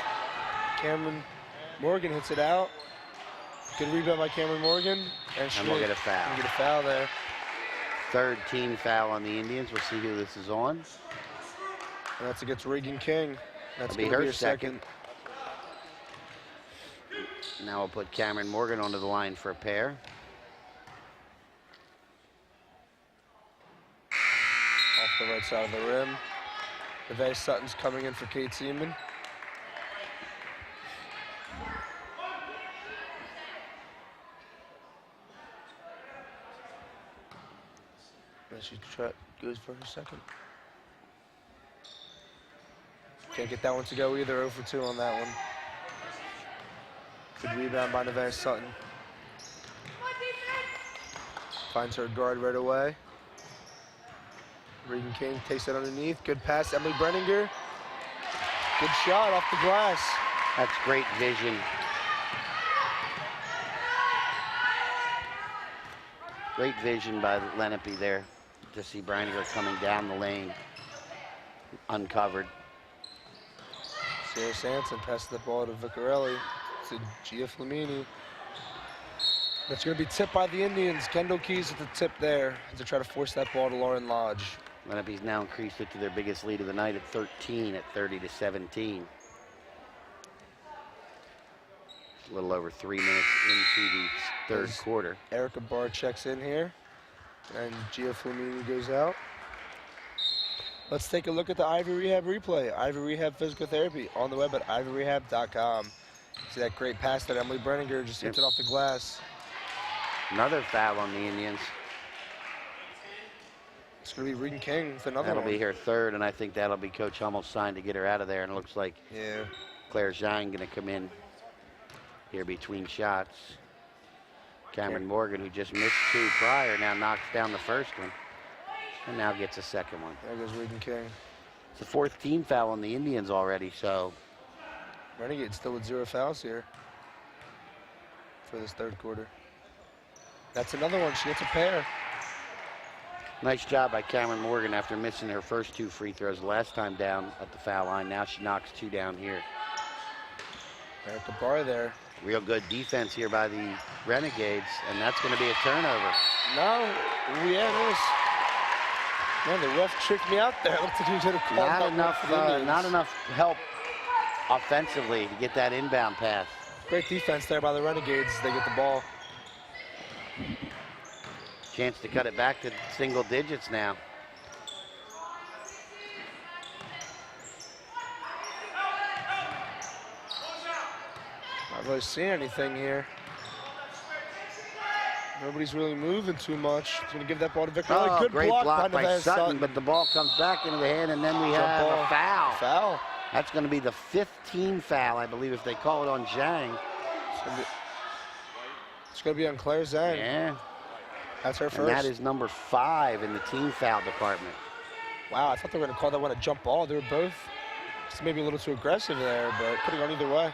Cameron Morgan hits it out. Good rebound by Cameron Morgan. And we'll get a foul. Get a foul there. Third team foul on the Indians. We'll see who this is on. And that's against Regan King. That's That'll going be to her second. Now we'll put Cameron Morgan onto the line for a pair. Off the right side of the rim. Nevaeh Sutton's coming in for Kate Seaman. And she goes for her second. Can't get that one to go either. 0 for 2 on that one. Good rebound by Nevaeh Sutton. Finds her guard right away. Regan King takes it underneath. Good pass, Emily Breininger. Good shot off the glass. That's great vision. Great vision by Lenape there to see Breininger coming down the lane, uncovered. Sarah Sanson passes the ball to Vicarelli. To Gia Flamini. That's going to be tipped by the Indians. Kendall Keys at the tip there to try to force that ball to Lauren Lodge. Lenape's now increased it to their biggest lead of the night at 13 at 30-17. A little over 3 minutes into the third quarter. Erica Barr checks in here, and Gia Flamini goes out. Let's take a look at the Ivy Rehab replay. Ivy Rehab Physical Therapy on the web at ivyrehab.com. See that great pass that Emily Breininger just hits it off the glass. Another foul on the Indians. It's going to be Regan King with another That'll one. be her third, and I think that'll be Coach Hummel's sign to get her out of there. And it looks like Claire Zhang going to come in here between shots. Cameron Morgan, who just missed 2 prior, now knocks down the first one. And now gets a second one. There goes Regan King. It's the 4th team foul on the Indians already, so. Renegade still with 0 fouls here for this third quarter. That's another one. She gets a pair. Nice job by Cameron Morgan after missing her first 2 free throws last time down at the foul line. Now she knocks 2 down here. Erica Barr there. Real good defense here by the Renegades, and that's going to be a turnover. No, yeah, it is. Man, the ref tricked me out there. Looks like he was going to call Not enough help offensively to get that inbound pass. Great defense there by the Renegades. They get the ball. Chance to cut it back to single digits now. really seen anything here. Nobody's really moving too much. He's going to give that ball to Victor. Oh, Good great block by Nevaeh Sutton, but the ball comes back into the hand, and then we have a foul. Foul. That's going to be the 15th foul, I believe, if they call it on Zhang. It's going to be on Claire Zhang. Yeah. That's her first. And that is number 5 in the team foul department. Wow, I thought they were going to call that one a jump ball. They were both just maybe a little too aggressive there, but could have gone either way.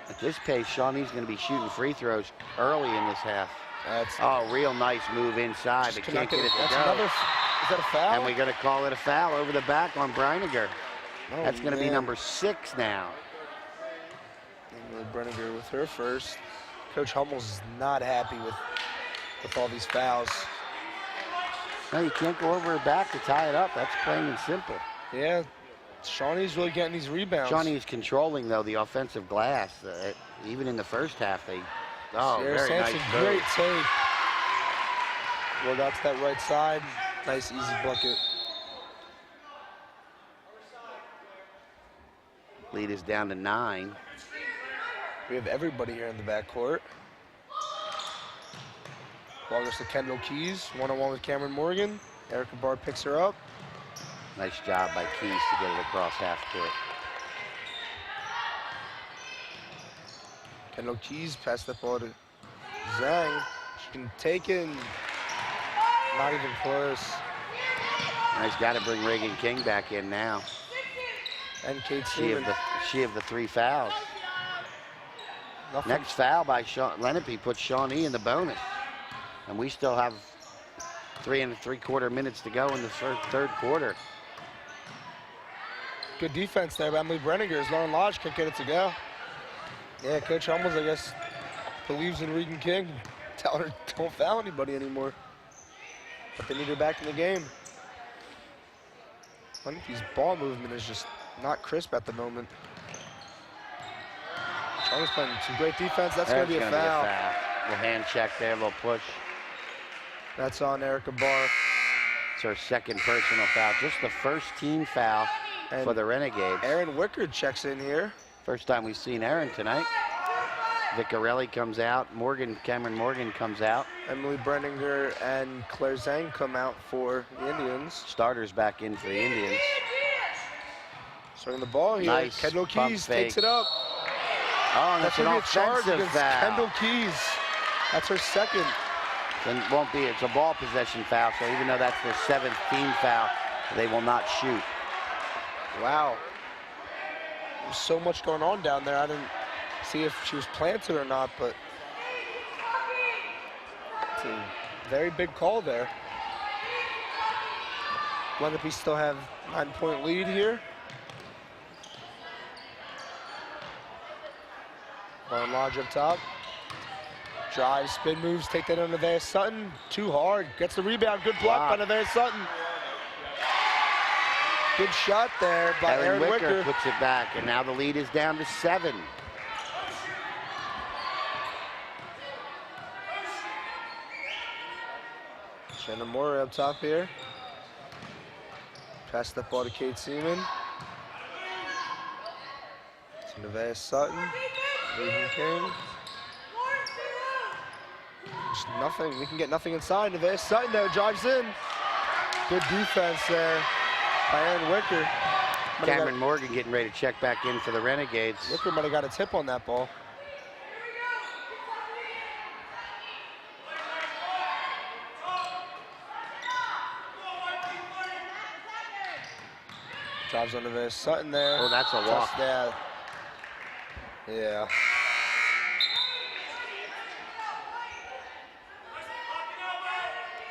At this pace, Shawnee's going to be shooting free throws early in this half. That's real nice move inside, but can't get it to go. Is that a foul? And we're going to call it a foul over the back on Breiniger. Oh, that's going to be number 6 now. Breiniger with her first. Coach Hummel's not happy with all these fouls. No, you can't go over her back to tie it up. That's plain and simple. Yeah, Shawnee's really getting these rebounds. Shawnee is controlling, though, the offensive glass. Even in the first half, they... Oh, very nice move. Great take. Well, that's that right side. Nice, easy bucket. Lead is down to 9. We have everybody here in the backcourt. Ball goes to Kendall Keys, one-on-one with Cameron Morgan. Erica Barr picks her up. Nice job by Keys to get it across half court. Kendall Keys passed that ball to Zhang. She can take it. Not even close. Nice, got to bring Reagan King back in now. And Kate Seaman. She of the 3 fouls. Nothing. Next foul by Lenape puts Shawnee in the bonus. And we still have 3 3/4 minutes to go in the third quarter. Good defense there by Emily Breninger as Lauren Lodge can't get it to go. Yeah, Coach Hummels, I guess, believes in Regan King. Telling her don't foul anybody anymore. But they need her back in the game. Lenape's ball movement is just not crisp at the moment. Shawnee's playing some great defense. That's going to be a foul. The hand check there, a little push. That's on Erica Barr. It's her second personal foul. Just the first team foul for the Renegades. Erin Wickard checks in here. First time we've seen Erin tonight. Vicarelli comes out. Cameron Morgan comes out. Emily Breninger and Claire Zhang come out for the Indians. Starters back in for the Indians. Starting the ball here. Nice Kendall pump Keys fake. takes it up. Oh, that's an going to be a charge offensive against foul. Kendall Keys. That's her second. It won't be. It's a ball possession foul, so even though that's their 7th team foul, they will not shoot. Wow. There's so much going on down there. I didn't see if she was planted or not, but it's a very big call there. Lenape still have 9-point lead here. Lauren Lodge up top. Drive, spin moves, take that on Nevaeh Sutton. Too hard, gets the rebound. Good block by Nevaeh Sutton. Good shot there by Erin Wicker. Puts it back, and now the lead is down to 7. Shannon Moore up top here. Pass that ball to Kate Seaman. To Nevaeh Sutton. Regan King. Just nothing. We can get nothing inside. Nevaeh Sutton though drives in. Good defense there by Erin Wicker. Cameron Morgan getting ready to check back in for the Renegades. Wicker might have got a tip on that ball. Drives on Nevaeh Sutton there. Oh, that's a walk. Yeah.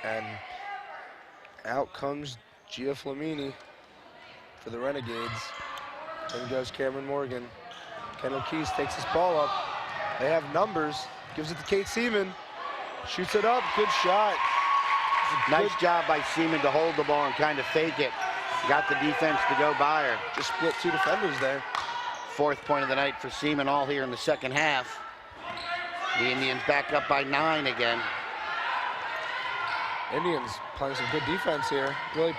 And out comes Gia Flamini for the Renegades. In goes Cameron Morgan. Kendall Keys takes this ball up. They have numbers. Gives it to Kate Seaman. Shoots it up. Good shot. Nice job by Seaman to hold the ball and kind of fake it. Got the defense to go by her. Just split 2 defenders there. 4th point of the night for Seaman, all here in the second half. The Indians back up by 9 again. Indians playing some good defense here. Really.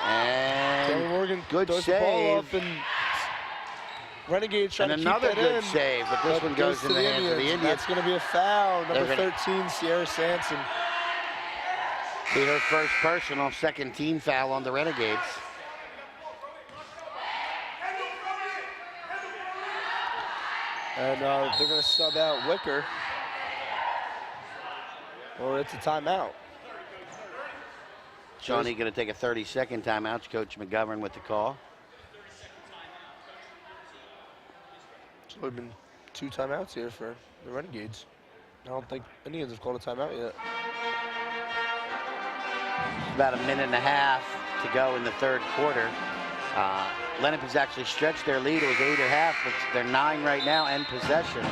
And Cameron Morgan good throws save. the ball up and Renegades trying And to keep another that good in. save, but this one goes in the hands of the Indians. That's going to be a foul. Number They're gonna- 13, Sierra Sanson. Be her first personal, second team foul on the Renegades. And they're going to sub out Wicker. Or it's a timeout. Shawnee going to take a 30-second timeout. Coach McGovern with the call. It's only been 2 timeouts here for the Renegades. I don't think Indians have called a timeout yet. About a minute and a half to go in the third quarter. Lenape has actually stretched their lead. It was 8.5, but they're 9 right now and possession.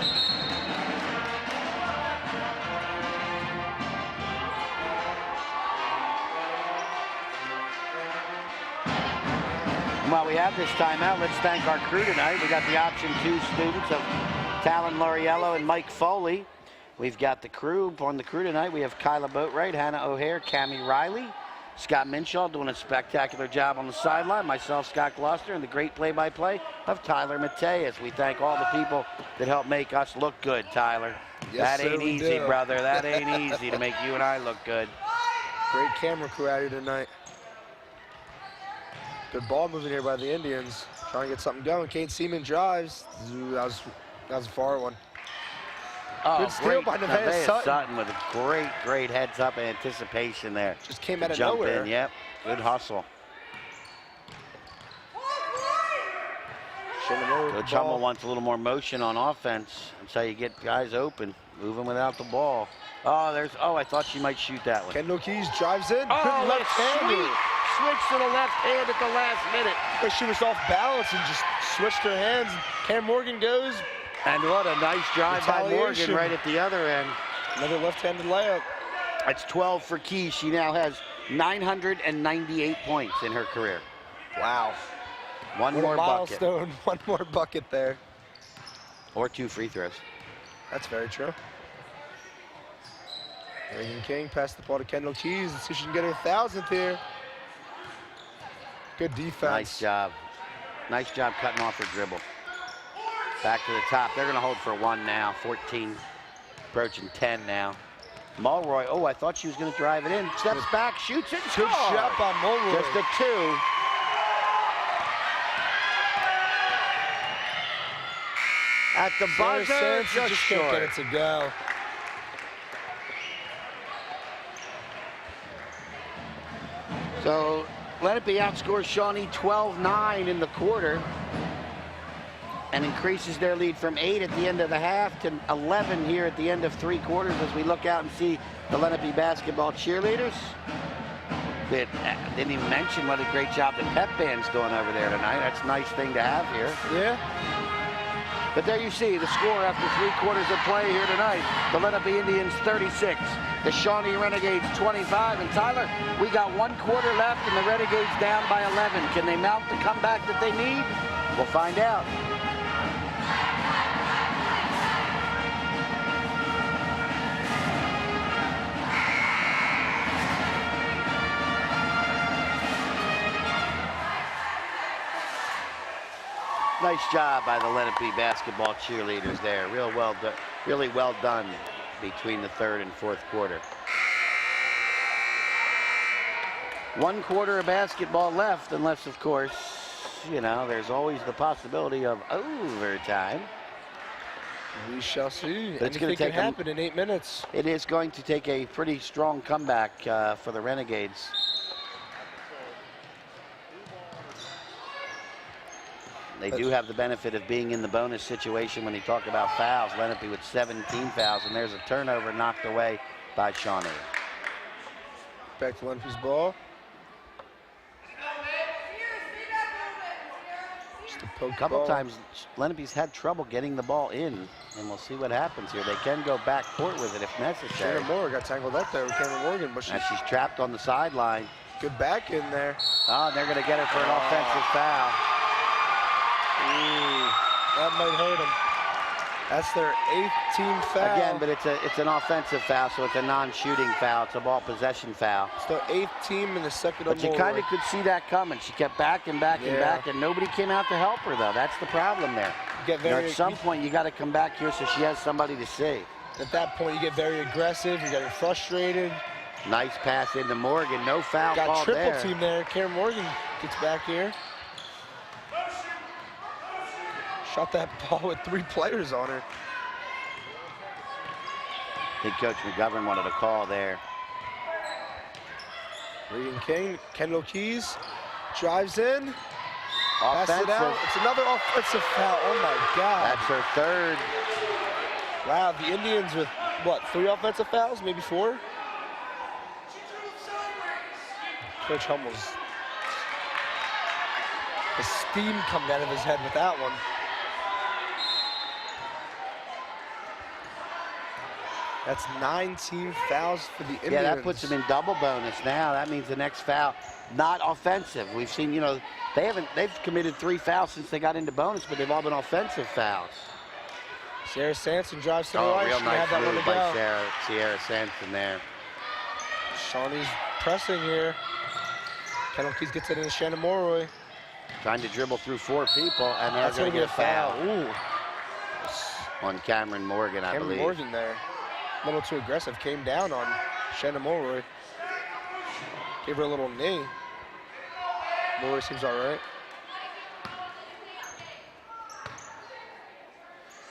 While we have this timeout, let's thank our crew tonight. We got the Option 2 students of Talon Lauriello and Mike Foley. We've got the crew. On the crew tonight, we have Kyla Boatwright, Hannah O'Hare, Cammie Riley, Scott Minshaw doing a spectacular job on the sideline, myself, Scott Gloucester, and the great play-by-play of Tyler Mateus. We thank all the people that help make us look good, Tyler. Yes, that ain't sir, we easy, do. brother. That ain't easy to make you and I look good. Great camera crew out here tonight. Good ball moving here by the Indians. Trying to get something going. Kate Seaman drives. Ooh, that was a far one. Oh, Good steal great. by Nevaeh Sutton. With a great heads-up anticipation there. Just came To out of jump nowhere. in, yep. Good hustle. Coach Hummel wants a little more motion on offense. That's how you get guys open, moving without the ball. Oh, I thought she might shoot that one. Kendall Keys drives in. Oh, Good left-hander. sweet switch to the left hand at the last minute. But she was off balance and just switched her hands. Cam Morgan goes. And what a nice drive by Morgan Retaliation. right at the other end. Another left-handed layup. That's 12 for Keys. She now has 998 points in her career. Wow. One What more a bucket. milestone. One more bucket there. Or 2 free throws. That's very true. Reagan King passed the ball to Kendall Keys. Let's see if she can get her 1,000th here. Good defense. Nice job. Nice job cutting off her dribble. Back to the top. They're going to hold for 1 now. 14, approaching 10 now. Mulroy, I thought she was going to drive it in. Steps back, shoots it, Good scores. shot by Mulroy. Just a 2. At the buzzer, Sanson just can't short. get it to go. So Lenape outscores Shawnee 12-9 in the quarter and increases their lead from 8 at the end of the half to 11 here at the end of 3 quarters as we look out and see the Lenape basketball cheerleaders. That didn't even mention what a great job the pep band's doing over there tonight. That's a nice thing to have here. Yeah. But there you see the score after 3 quarters of play here tonight. The Lenape Indians 36, the Shawnee Renegades 25. And Tyler, we got 1 quarter left and the Renegades down by 11. Can they mount the comeback that they need? We'll find out. Nice job by the Lenape basketball cheerleaders there. Really well done between the 3rd and 4th quarter. 1 quarter of basketball left, unless, of course, there's always the possibility of overtime. We shall see. But it's going to take can happen in 8 minutes. It is going to take a pretty strong comeback for the Renegades. They do have the benefit of being in the bonus situation when you talk about fouls. Lenape with 17 fouls, and there's a turnover knocked away by Shawnee. Back to Lenape's ball. Just a poke A couple ball. times, Lenape's had trouble getting the ball in, and we'll see what happens here. They can go back court with it if necessary. Shannon Moore got tangled up there with Cameron Morgan, but And she's trapped on the sideline. good back in there. Oh, and they're going to get her for an offensive foul. Ooh, that might hurt him. That's their 8th team foul. Again, but it's an offensive foul, so it's a non-shooting foul. It's a ball possession foul. It's their 8th team in the second. But you kind of could see that coming. She kept back and back and back, and nobody came out to help her, though. That's the problem there. At some point, you got to come back here so she has somebody to see. At that point, you get very aggressive. You're getting frustrated. Nice pass into Morgan. No foul called there. Got triple team there. Karen Morgan gets back here. Shot that ball with 3 players on her. I think Coach McGovern wanted a call there. Regan King, Kendall Keys drives in. Offensive. Passes it out. It's another offensive foul. Oh my God. That's her 3rd. Wow, the Indians with what, 3 offensive fouls, maybe 4? Coach Hummel's the steam coming out of his head with that one. That's 9 team fouls for the Indians. Yeah, that puts them in double bonus now. That means the next foul, not offensive. We've seen, they've committed 3 fouls since they got into bonus, but they've all been offensive fouls. Sierra Sanson drives to the Oh, right. real She nice had that one move to by go. Sierra Sanson there. Shawnee's pressing here. Kendall Keys gets it into Shannon Morroy. Trying to dribble through 4 people, and That's they're going to get a foul. Ooh. On Cameron Morgan, I believe. Cameron Morgan there. A little too aggressive. Came down on Shannon Morroy. Gave her a little knee. Morroy seems all right.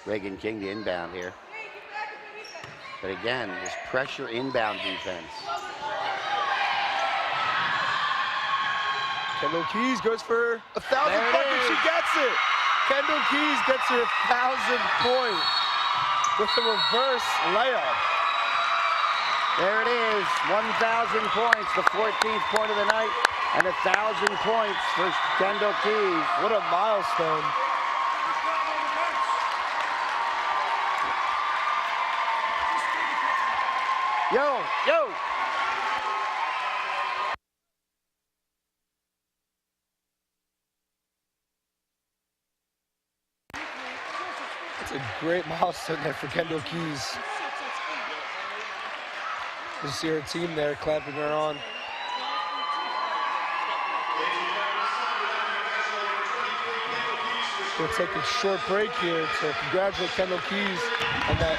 Reagan King, the inbound here. But again, this pressure inbound defense. Kendall Keys goes for 1,000 buckets. She gets it. Kendall Keys gets her 1,000 point with the reverse layup. There it is, 1,000 points, the 14th point of the night, and 1,000 points for Kendall Keys. What a milestone. Yo, yo. It's a great milestone there for Kendall Keys. You see her team there clapping her on. We'll take a short break here to congratulate Kendall Keys on that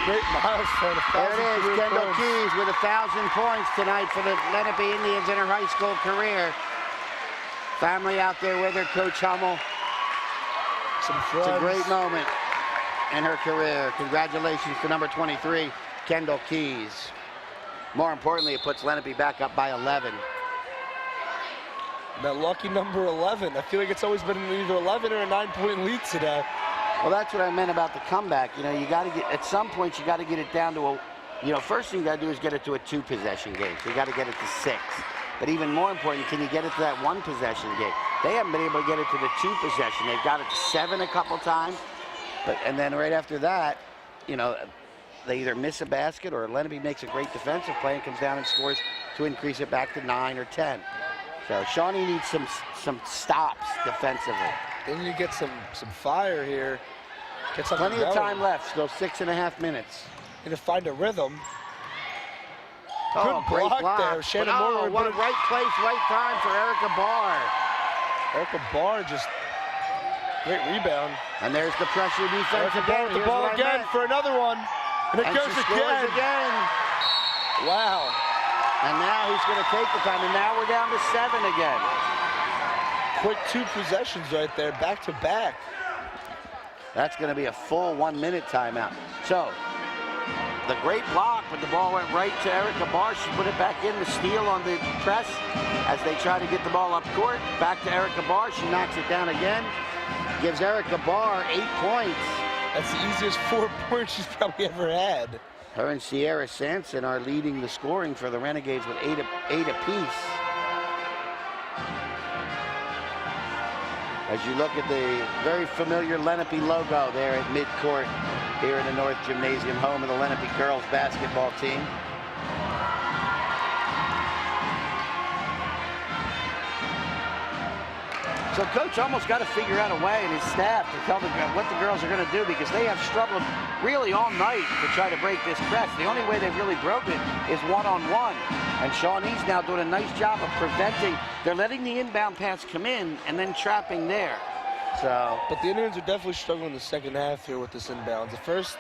great milestone of 1,000 There it is, career Kendall points. Keys with 1,000 points tonight for the Lenape Indians in her high school career. Family out there with her, Coach Hummel. It's a great moment in her career. Congratulations to number 23, Kendall Keys. More importantly, it puts Lenape back up by 11. That lucky number 11. I feel like it's always been either 11 or a 9-point lead today. Well, that's what I meant about the comeback. You know, you got to get, at some point, you got to get it down to a, first thing you got to do is get it to a 2-possession game. So you got to get it to 6. But even more important, can you get it to that 1-possession game? They haven't been able to get it to the 2-possession. They've got it to 7 a couple times. And then right after that, they either miss a basket or Lenape makes a great defensive play and comes down and scores to increase it back to 9 or 10. So Shawnee needs some stops defensively. Then you get some fire here. Get something Plenty of going. time left, still 6.5 minutes. Need to find a rhythm. Oh, Good great block there. Shannon But, Morrow. what a right place, right time for Erica Barr. Erica Barr just great rebound. And there's the pressure defense Erica again. Barr with the Here's ball what I again meant. for another one. And it And goes she scores again. Wow. And now he's going to take the time. And now we're down to 7 again. Quick 2 possessions right there, back to back. That's going to be a full 1-minute timeout. So, the great block, but the ball went right to Erica Barr. She put it back in, the steal on the press as they try to get the ball up court. Back to Erica Barr. She knocks it down again. Gives Erica Barr 8 points. That's the easiest 4 points she's probably ever had. Her and Sierra Sanson are leading the scoring for the Renegades with 8 apiece. As you look at the very familiar Lenape logo there at midcourt here in the North Gymnasium, home of the Lenape girls basketball team. So Coach almost got to figure out a way, and his staff, to tell them what the girls are going to do, because they have struggled really all night to try to break this press. The only way they've really broken it is one-on-one. And Shawnee's now doing a nice job of preventing. They're letting the inbound pass come in and then trapping there. So, but the Indians are definitely struggling in the second half here with this inbound. The first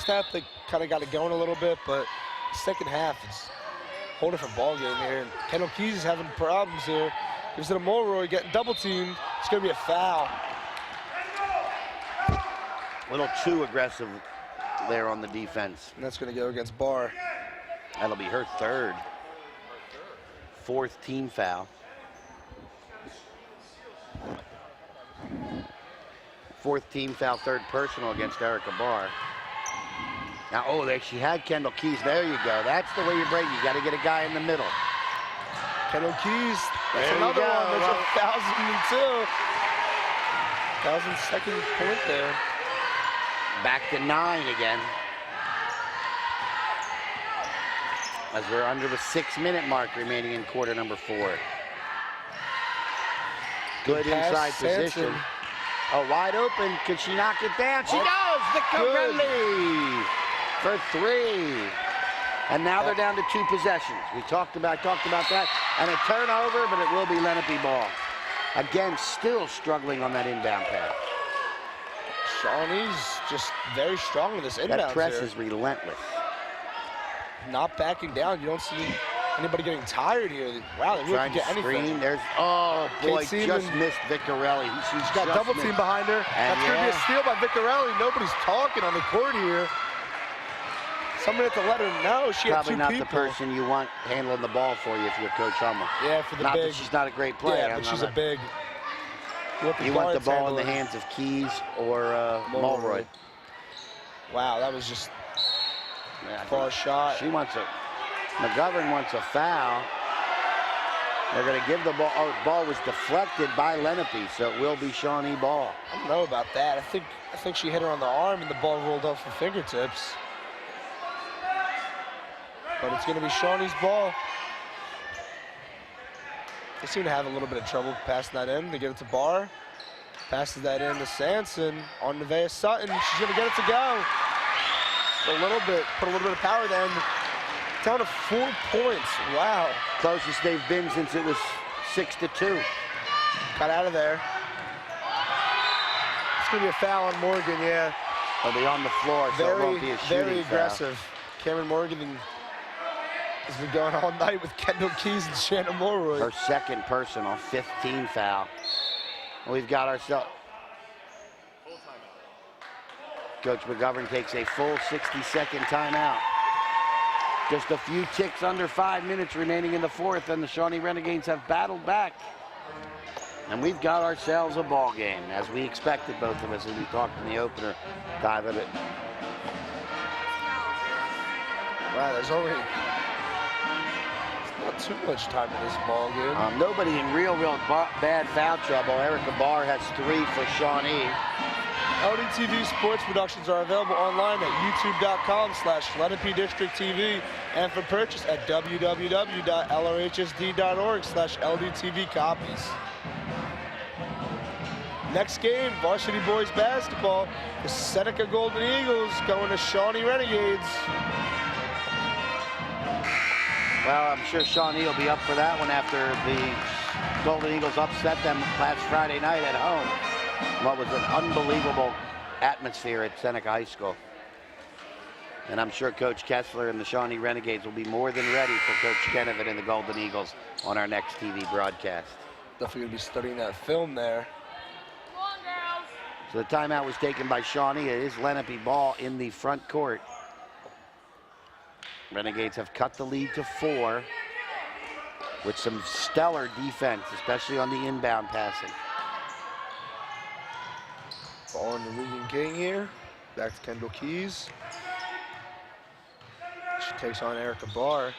half, they kind of got it going a little bit, but the second half, it's a whole different ball game here. And Kendall Keys is having problems here. Gives it to Mulroy, getting double teamed. It's going to be a foul. A little too aggressive there on the defense. And that's going to go against Barr. That'll be her third. Fourth team foul. Fourth team foul, third personal against Erica Barr. Now, oh, there she had Kendall Keys. There you go. That's the way you break. You got to get a guy in the middle. Kendall Keys. That's there another you go. one. There's a 1,002. 1,002nd point there. Back to 9 again. As we're under the 6-minute mark remaining in quarter number 4. Good inside position. Oh, wide open. Can she knock it down? She does! Vicarelli for 3. And now they're down to 2 possessions. We talked about that. And a turnover, but it will be Lenape ball. Again, still struggling on that inbound pass. Shawnee's just very strong with this inbound. That press here. is relentless. Not backing down. You don't see anybody getting tired here. Wow, they really Trying can to get screen. anything. There's, oh boy, Kate Seaman just missed Vicarelli. She's got double team behind her. And That's going to be a steal by Vicarelli. Nobody's talking on the court here. Somebody had to let her know. She Probably had 2 not people. the person you want handling the ball for you if you're Coach Hummel. Yeah, for the not big. That she's not a great player. Yeah, but she's a big. You want the ball in the hands of Keys or Mulroy. Wow, that was just far shot. She wants McGovern wants a foul. They're going to give the ball. Oh, the ball was deflected by Lenape, so it will be Shawnee ball. I don't know about that. I think she hit her on the arm and the ball rolled off her fingertips. But it's going to be Shawnee's ball. They seem to have a little bit of trouble passing that in. They get it to Barr. Passes that in to Sanson on Nevaeh Sutton. She's going to get it to go. Put a little bit of power then. Down to 4 points. Wow. Closest they've been since it was 6-2. Got out of there. It's going to be a foul on Morgan, yeah. They'll be on the floor, so it won't be a shooting very aggressive. Foul. Cameron Morgan has been going all night with Kendall Keys and Shannon Mulroy. Her second personal, 15 foul. We've got ourselves. Coach McGovern takes a full 60-second timeout. Just a few ticks under 5 minutes remaining in the 4th, and the Shawnee Renegades have battled back. And we've got ourselves a ball game, as we expected, both of us, as we talked in the opener. Dive of it. Wow, there's already not too much time in this ball game. Nobody in real bad foul trouble. Erica Barr has 3 for Shawnee. LDTV Sports Productions are available online at youtube.com/Lenape District TV and for purchase at www.lrhsd.org/LDTV copies. Next game, varsity boys basketball. The Seneca Golden Eagles going to Shawnee Renegades. Well, I'm sure Shawnee will be up for that one after the Golden Eagles upset them last Friday night at home. What was an unbelievable atmosphere at Seneca High School. And I'm sure Coach Kessler and the Shawnee Renegades will be more than ready for Coach Kennevitt and the Golden Eagles on our next TV broadcast. Definitely going to be studying that film there. So the timeout was taken by Shawnee. It is Lenape ball in the front court. Renegades have cut the lead to 4 with some stellar defense, especially on the inbound passing. Ball on the Regan King here. Back to Kendall Keys. She takes on Erica Barr.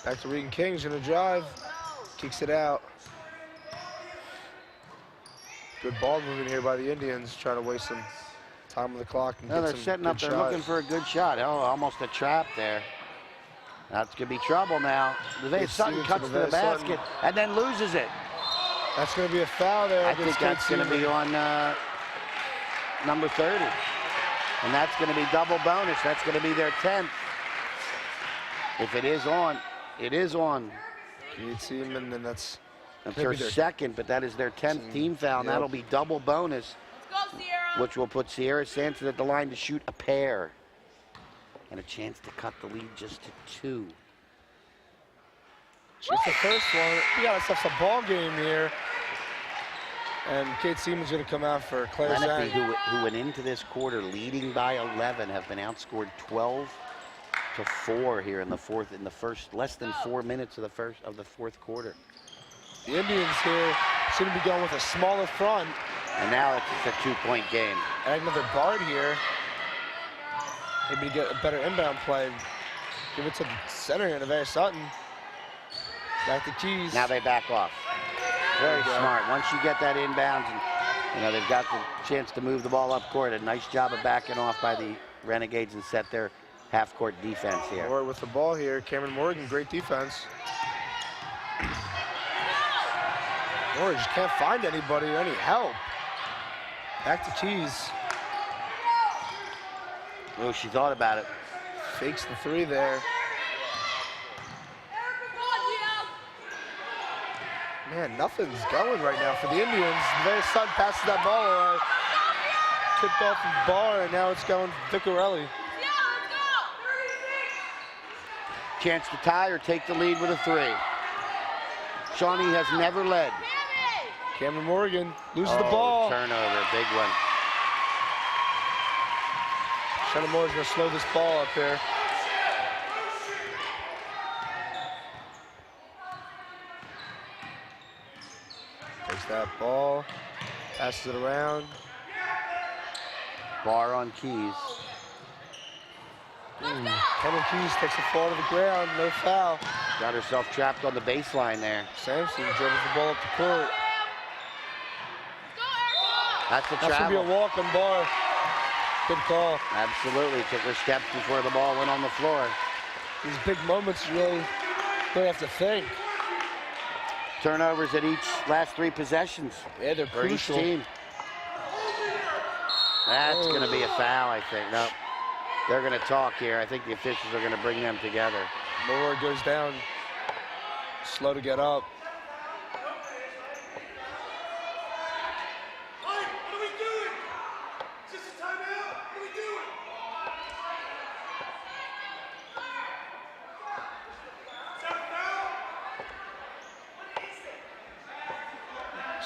Back to Regan King. She's going to drive. Kicks it out. Good ball moving here by the Indians, trying to waste some time on the clock. And they're setting up. They're looking for a good shot. Oh, almost a trap there. That's going to be trouble now. Nevaeh Sutton cuts to the basket and then loses it. That's going to be a foul there. I think that's going to be on number 30. And that's going to be double bonus. That's going to be their 10th. If it is on, it is on. Kate Seaman, and that's their second, but that is their 10th team foul, and that'll be double bonus, which will put Sierra Sanson at the line to shoot a pair. And a chance to cut the lead just to 2. Just the first one. We got ourselves a ball game here. And Kate Seaman's going to come out for Claire Zhang. Who went into this quarter leading by 11, have been outscored 12-4 here in the first less than 4 minutes of the fourth quarter. The Indians here seem to be going with a smaller front. And now it's just a 2-point game. Add another guard here. Maybe to get a better inbound play. Give it to the center here, Nevaeh Sutton. Back to Keys. Now they back off. Very smart. Once you get that inbound, and they've got the chance to move the ball up court. A nice job of backing off by the Renegades and set their half-court defense here. Or with the ball here, Cameron Morgan, great defense. Morgan just can't find anybody or any help. Back to Keys. Oh, she thought about it. Fakes the 3 there. Man, nothing's going right now for the Indians. Nevaeh Sutton passes that ball away. Tipped off the bar, and now it's going Vicarelli. Chance to tie or take the lead with a 3. Shawnee has never led. Cameron Morgan loses the ball. Turnover, big one. Shannon Moore's going to slow this ball up here. Takes that ball, passes it around. Bar on Keys. Kendall Keys takes the fall to the ground, no foul. Got herself trapped on the baseline there. Sampson dribbles the ball up the court. That's a That's going to be a walk on Bar. Good call. Absolutely. Took her steps before the ball went on the floor. These big moments really have to think. Turnovers at each last 3 possessions. Yeah, they're for crucial. Each team. That's going to be a foul, I think. No, they're going to talk here. I think the officials are going to bring them together. Moore goes down. Slow to get up.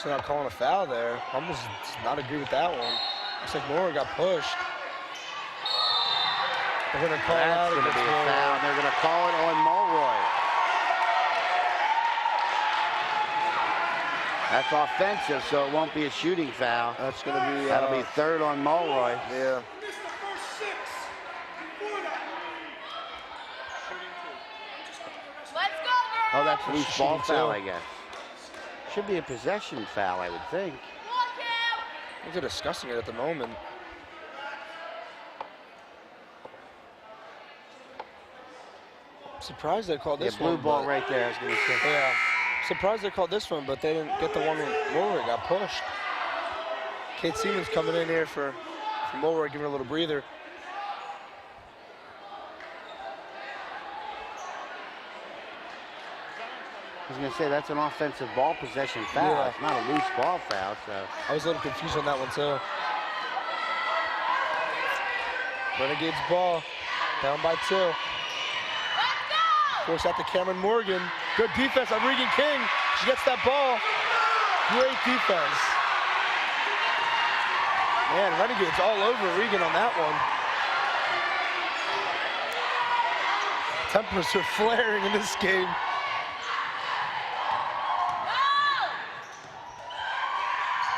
So not calling a foul there. Almost not agree with that one. Looks like Moore got pushed. They're going to call That's going to be a foul. And they're going to call it on Mulroy. That's offensive, so it won't be a shooting foul. That's going to be. That'll be 3rd on Mulroy. Yeah. Let's go, girls! Oh, that's a loose ball Shooting foul, too. I guess. Should be a possession foul, I would think. I think they're discussing it at the moment. Surprised they called this blue one. ball but- right there, I was going to say. Yeah. Surprised they called this one, but they didn't get the one where Mulroy got pushed. Kate Seaman's coming in here for Mulroy, giving her a little breather. I was going to say, that's an offensive ball possession foul. Yeah. It's not a loose ball foul, so. I was a little confused on that one, too. Renegades ball, down by 2. Force out to Cameron Morgan. Good defense on Regan King. She gets that ball. Great defense. Man, Renegades all over Regan on that one. Tempers are flaring in this game.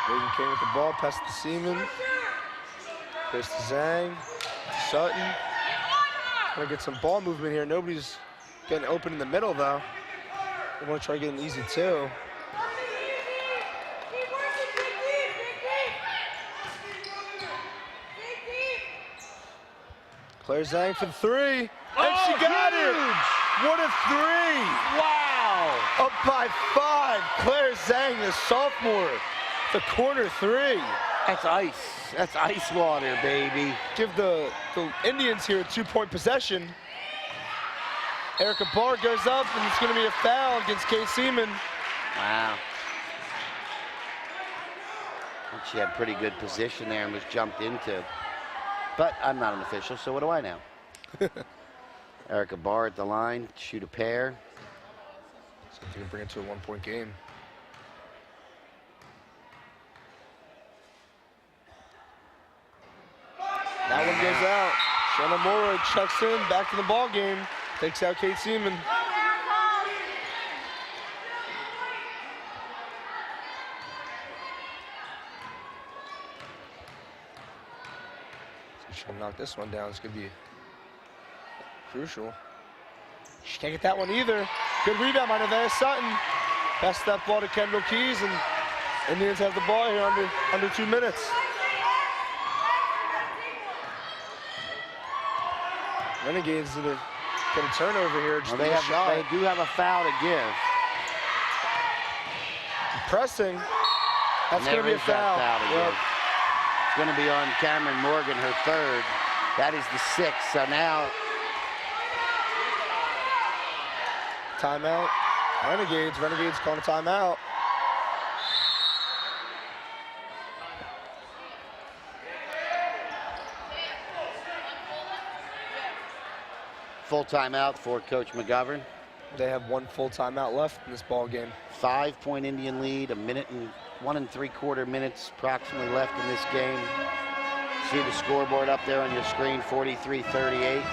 Regan King with the ball, pass to Seaman. Goes to Zhang, Sutton. Gonna get some ball movement here. Nobody's getting open in the middle though. I want to try to get an easy 2. Claire Zhang for the 3. And she got it! What a 3! Wow! Up by 5. Claire Zhang, the sophomore. The corner 3. That's ice. That's ice water, baby. Give the Indians here a 2-point possession. Erica Barr goes up, and it's going to be a foul against Kate Seaman. Wow. She had pretty good position there and was jumped into. But I'm not an official, so what do I know? Erica Barr at the line, shoot a pair. So you can bring it to a 1-point game. That one goes out. Shannon Mora checks in, back to the ball game. Takes out Kate Seaman. So she'll knock this one down. It's going to be crucial. She can't get that one either. Good rebound by Nevaeh Sutton. Pass that ball to Kendall Keys, and Indians have the ball here under 2 minutes. Renegades did get a turnover here. Just Well, they do have a foul to give. Pressing. That's going to be a foul. It's going to be on Cameron Morgan, her 3rd. That is the 6th. So now timeout. Renegades calling a timeout. full timeout for Coach McGovern. They have 1 full timeout left in this ball game. 5-point Indian lead, 1 3/4 minutes approximately left in this game. See the scoreboard up there on your screen, 43-38.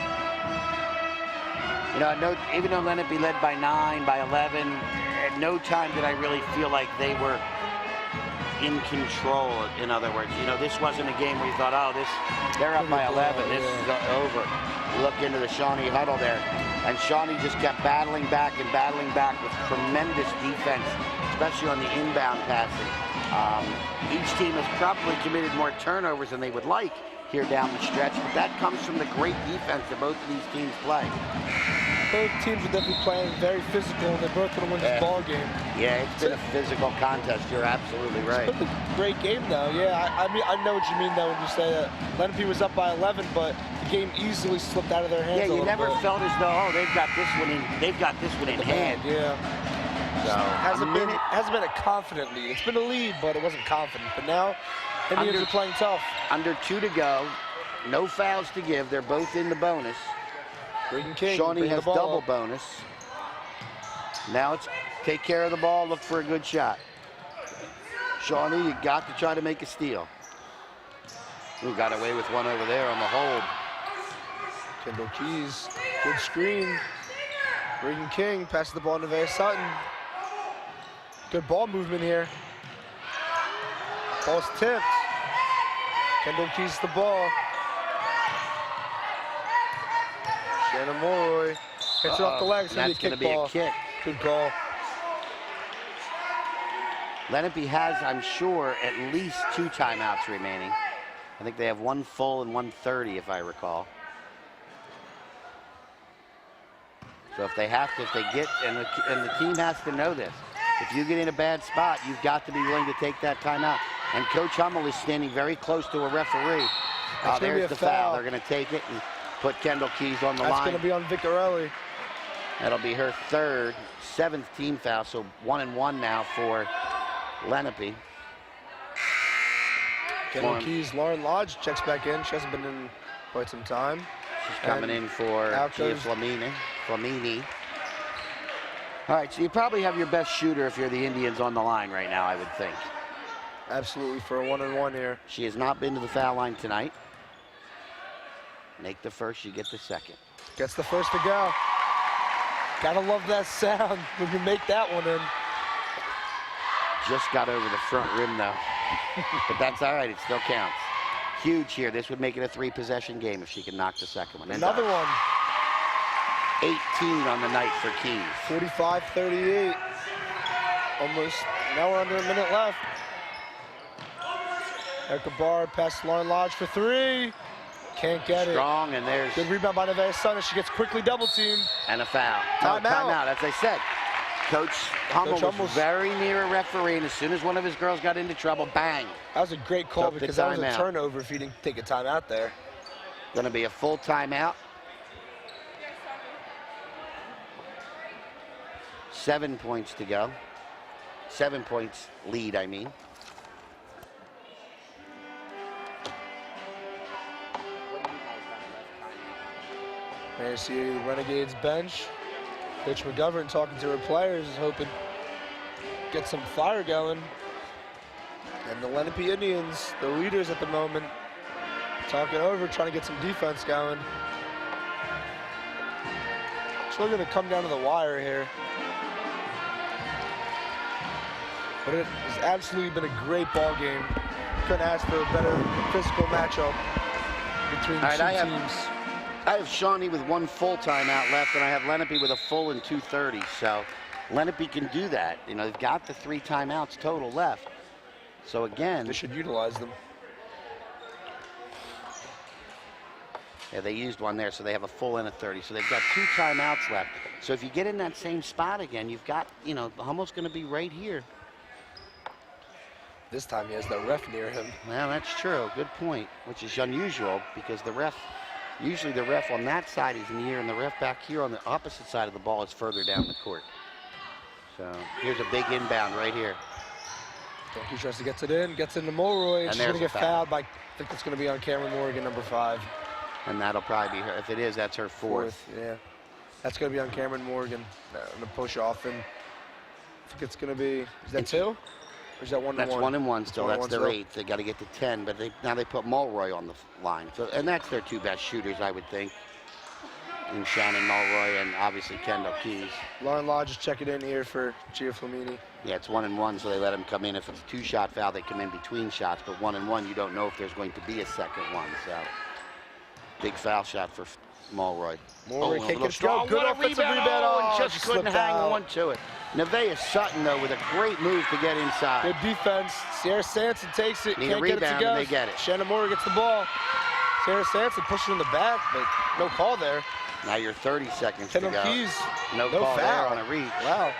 You know, even though Lenape led by 9, by 11, at no time did I really feel like they were in control. In other words, you know, this wasn't a game where you thought, oh, they're up by 11, this is over. You look into the Shawnee huddle there, and Shawnee just kept battling back with tremendous defense, especially on the inbound passing. Each team has probably committed more turnovers than they would like here down the stretch, but that comes from the great defense that both of these teams play. Both teams are definitely playing very physical, and they're both going to win this ball game. Yeah, it's been a physical contest. You're absolutely right. It's been a great game, though. Yeah, I mean, I know what you mean, though, when you say that Lenape was up by 11, but the game easily slipped out of their hands. Yeah, you never felt as though, oh, they've got this one in hand. Yeah. So hasn't been a confident lead. It's been a lead, but it wasn't confident. But now, Indians are playing tough. Under 2 to go, no fouls to give. They're both in the bonus. Shawnee has double bonus. Now it's take care of the ball, look for a good shot. Shawnee, you got to try to make a steal. We got away with one over there on the hold. Kendall Keys, good screen. Regan King passes the ball to Nevaeh Sutton. Good ball movement here. Ball's tipped. Kendall Keys the ball. Shannon Mulroy hits it off the leg. That's going to be a kick. Good call. Lenape has, I'm sure, at least 2 timeouts remaining. I think they have 1 full and 1:30, if I recall. So if they get, and the team has to know this, if you get in a bad spot, you've got to be willing to take that timeout. And Coach Hummel is standing very close to a referee. There's the foul. They're going to take it and put Kendall Keys on the line. That's going to be on Vicarelli. That'll be her 7th team foul, so 1 and 1 now for Lenape. Kendall Keys, Lauren Lodge checks back in. She hasn't been in quite some time. She's coming in for Gia Flamini. All right, so you probably have your best shooter if you're the Indians on the line right now, I would think. Absolutely, for a 1-and-1 here. She has not been to the foul line tonight. Make the first, you get the second. Gets the first to go. Gotta love that sound when you make that one in. Just got over the front rim though. But that's all right, it still counts. Huge here. This would make it a 3-possession game if she can knock the second one. Another one. 18 on the night for Keys. 45-38. Almost, now we're under a minute left. Erica Barr passes Lauren Lodge for 3. Can't get it. Strong, and there's... Good rebound by Nevaeh Sutton. She gets quickly double-teamed. And a foul. Timeout. Timeout, as I said. Coach Hummel Coach was very near a referee, and as soon as one of his girls got into trouble, bang. That was a great call Took the because that was a timeout. turnover if he didn't take a timeout there. Going to be a full timeout. 7 points to go. 7 points lead, I mean. There you see Renegades bench. Coach McGovern talking to her players, hoping to get some fire going. And the Lenape Indians, the leaders at the moment, talking over, trying to get some defense going. It's really going to come down to the wire here. But it has absolutely been a great ball game. Couldn't ask for a better physical matchup between the two teams. I have Shawnee with 1 full timeout left, and I have Lenape with a full and 2:30. So Lenape can do that. You know, they've got the 3 timeouts total left. So again, they should utilize them. Yeah, they used 1 there, so they have a full and a 30. So they've got 2 timeouts left. So if you get in that same spot again, you've got, you know, Hummel's going to be right here. This time he has the ref near him. Well, that's true. Good point, which is unusual because the ref, usually the ref on that side is near, and the ref back here on the opposite side of the ball is further down the court. So here's a big inbound right here. He tries to get it in, gets into Mulroy, and she's going to get fouled by, I think it's going to be on Cameron Morgan, number 5. And that'll probably be her. If it is, that's her 4th. Yeah. That's going to be on Cameron Morgan. The push off, and I think it's going to be, is that 2? Or is that 1-1? That's 1-1 still. That's their still. 8th. They got to get to 10, but now they put Mulroy on the line. So, and that's their 2 best shooters, I would think. In Shannon Mulroy and obviously Kendall Keys. Lauren Lodge is checking in here for Gia Flamini. Yeah, it's 1-1, so they let him come in. If it's a 2-shot foul, they come in between shots. But 1-1, you don't know if there's going to be a second one. So big foul shot for Mulroy. Mulroy can't get strong. Good offensive rebound. Oh, just couldn't hang on to it. Nevaeh Sutton, though, with a great move to get inside. Good defense. Sierra Sanson takes it. Need Can't a rebound, get it to go. and they get it. Shannon Moore gets the ball. Sierra Sanson pushing in the back, but no call there. Now you're 30 seconds Kendall to go. Keys, no no call foul. there on a reach. Wow.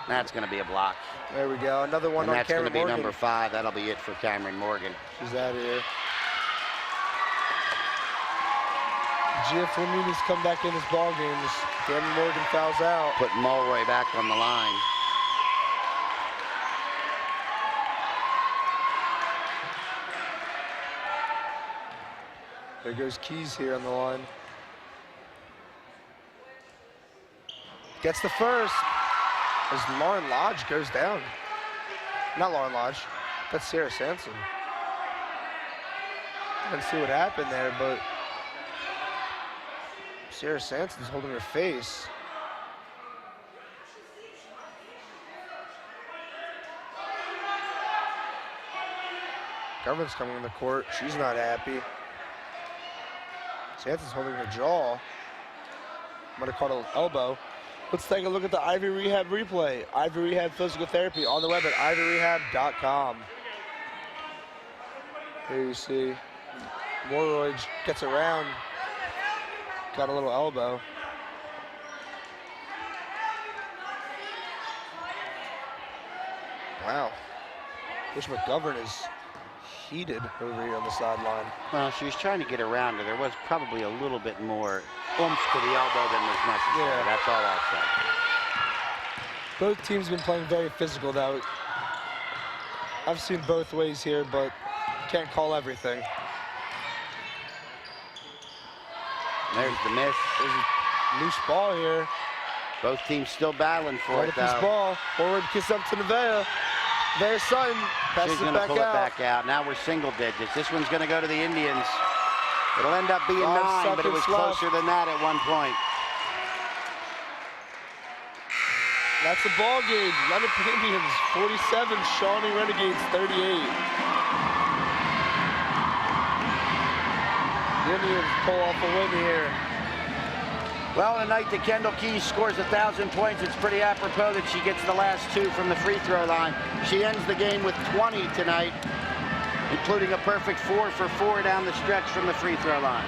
That's going to be a block. There we go. Another one And on that's going Cameron to be Morgan. number 5. That'll be it for Cameron Morgan. She's out of here. Gia Flamini's come back in this ball game. Cameron Morgan fouls out. Put Mulroy back on the line. There goes Keys here on the line. Gets the first as Lauren Lodge goes down. Not Lauren Lodge, that's Sierra Sanson. Let's see what happened there, but Sierra Sanson's holding her face. Government's coming in the court. She's not happy. Sanson's holding her jaw. Might have caught an elbow. Let's take a look at the Ivy Rehab replay. Ivy Rehab Physical Therapy on the web at ivyrehab.com. Here you see Mulroy gets around. Got a little elbow. Wow. Coach McGovern is heated over here on the sideline. Well, she was trying to get around her. There was probably a little bit more oomph to the elbow than was necessary. Yeah. That's all I'll say. Both teams have been playing very physical, though. I've seen both ways here, but can't call everything. There's the miss. There's a loose ball here. Both teams still battling for it, This though. ball. Forward kiss up to Nevaeh. Nevaeh Sutton passes She's it going to back pull out. it back out. Now we're single digits. This one's going to go to the Indians. It'll end up being 5 9, but it was seconds left. closer than that at one point. That's the ball game. Lenape Indians 47, Shawnee Renegades 38. The Indians pull off a win here. Well, the night that Kendall Keys scores 1,000 points, it's pretty apropos that she gets the last 2 from the free throw line. She ends the game with 20 tonight, including a perfect 4 for 4 down the stretch from the free throw line.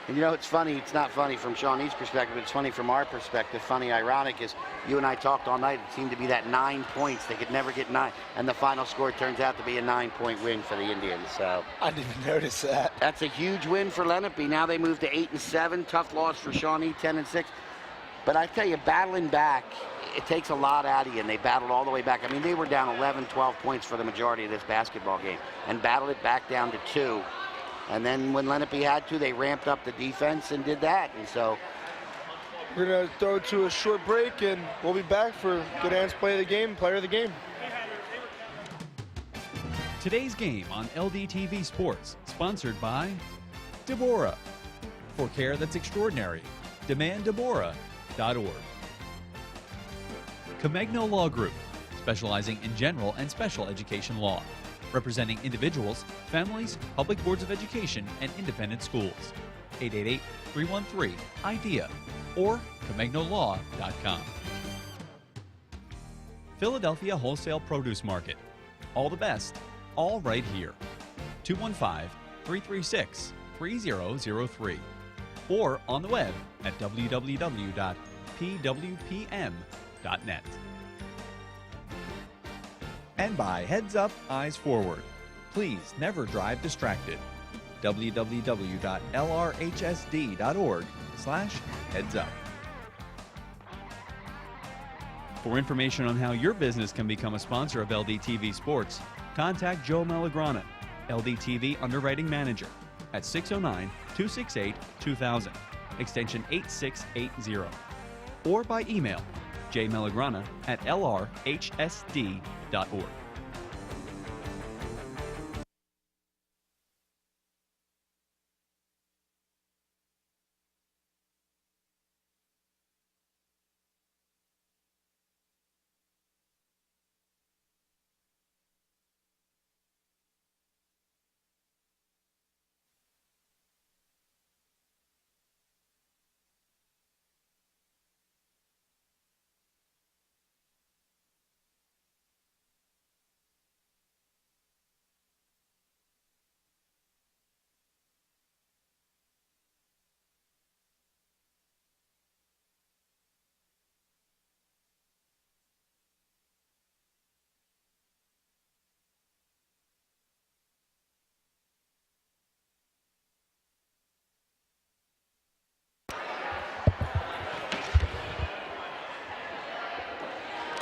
And you know, it's funny. It's not funny from Shawnee's perspective. It's funny from our perspective. Funny, ironic is you and I talked all night. It seemed to be that 9 points. They could never get 9. And the final score turns out to be a 9-point win for the Indians. So I didn't even notice that. that's a huge win for Lenape. Now they move to 8-7. Tough loss for Shawnee, 10-6. But I tell you, battling back, it takes a lot out of you, and they battled all the way back. I mean, they were down 11, 12 points for the majority of this basketball game and battled it back down to 2. And then when Lenape had to, they ramped up the defense and did that. And so We're going to throw it to a short break, and we'll be back for Good Hands Player of the Game. Today's game on LDTV Sports, sponsored by Deborah. For care that's extraordinary, demanddeborah.org. Comegno Law Group, specializing in general and special education law, representing individuals, families, public boards of education, and independent schools. 888-313-IDEA or ComegnoLaw.com. Philadelphia Wholesale Produce Market. All the best, all right here. 215-336-3003 or on the web at www.pwpm.net. And by Heads Up, Eyes Forward. Please never drive distracted. www.lrhsd.org/headsup. For information on how your business can become a sponsor of LDTV Sports, contact Joe Malagrana, LDTV Underwriting Manager, at 609-268-2000, extension 8680, or by email jmalagrana@lrhsd.org.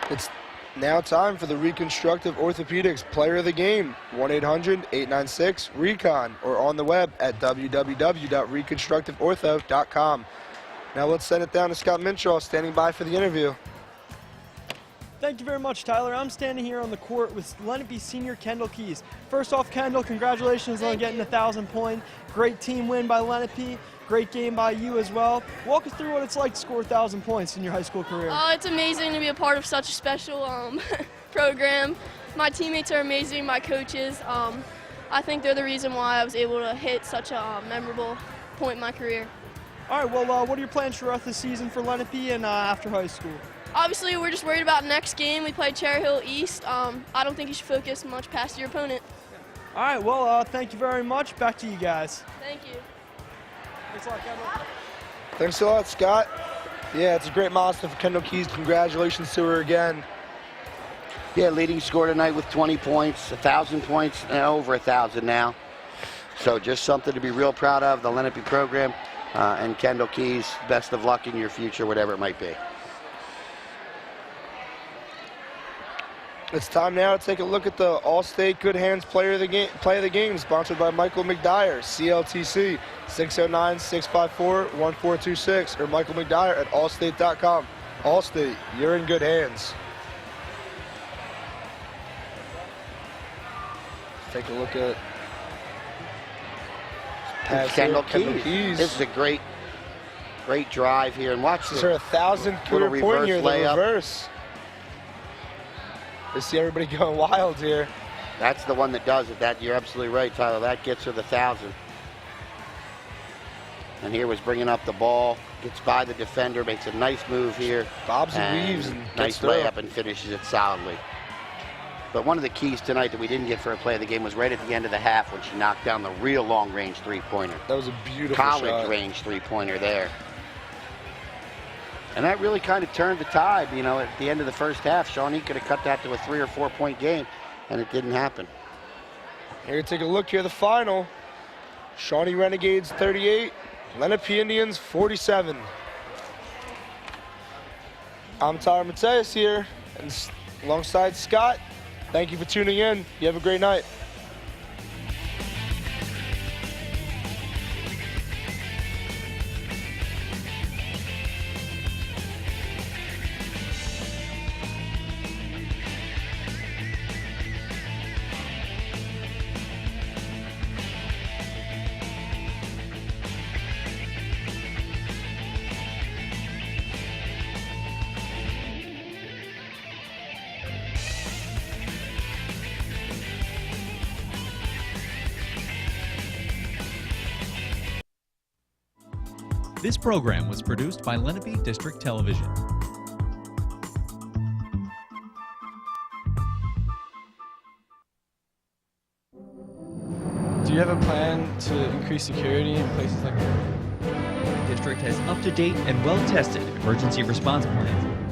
It's now time for the Reconstructive Orthopedics Player of the Game. 1-800-896-RECON or on the web at www.reconstructiveortho.com. Now let's send it down to Scott Minshaw, standing by for the interview. Thank you very much, Tyler. I'm standing here on the court with Lenape senior Kendall Keys. First off, Kendall, congratulations on getting 1,000 points. Great team win by Lenape. Great game by you as well. Walk us through what it's like to score 1,000 points in your high school career. It's amazing to be a part of such a special program. My teammates are amazing, my coaches. I think they're the reason why I was able to hit such a memorable point in my career. All right, well, what are your plans for the rest of the season for Lenape and after high school? Obviously, we're just worried about next game. We play Cherry Hill East. I don't think you should focus much past your opponent. All right, well, thank you very much. Back to you guys. Thank you. Thanks a lot, Kendall. Thanks a lot, Scott. Yeah, it's a great milestone for Kendall Keys. Congratulations to her again. yeah, leading scorer tonight with 20 points, 1,000 points, over 1,000 now. So just something to be real proud of, the Lenape program. And Kendall Keys, best of luck in your future, whatever it might be. It's time now to take a look at the All-State Good Hands Play of the Game, sponsored by Michael McDyer, CLTC, 609-654-1426, or Michael McDyer at allstate.com. Allstate, you're in good hands. Take a look at Kendall Keys. This is a great drive here. And watch this. This is her 1,000th career point here, the reverse. I see everybody going wild here. That's the one that does it. You're absolutely right, Tyler. That gets her the 1,000. And here was bringing up the ball. Gets by the defender, makes a nice move here. Bobs and weaves and nice layup and finishes it solidly. But one of the keys tonight that we didn't get for a play of the game was right at the end of the half when she knocked down the real long-range three-pointer. That was a beautiful shot. College-range three-pointer there. And that really kind of turned the tide, you know, at the end of the first half. Shawnee could have cut that to a 3 or 4 point game, and it didn't happen. Here, take a look here, the final. Shawnee Renegades 38, Lenape Indians 47. I'm Tyler Mateus here, and alongside Scott. Thank you for tuning in. You have a great night. This program was produced by Lenape District Television. Do you have a plan to increase security in places like that? The district has up-to-date and well-tested emergency response plans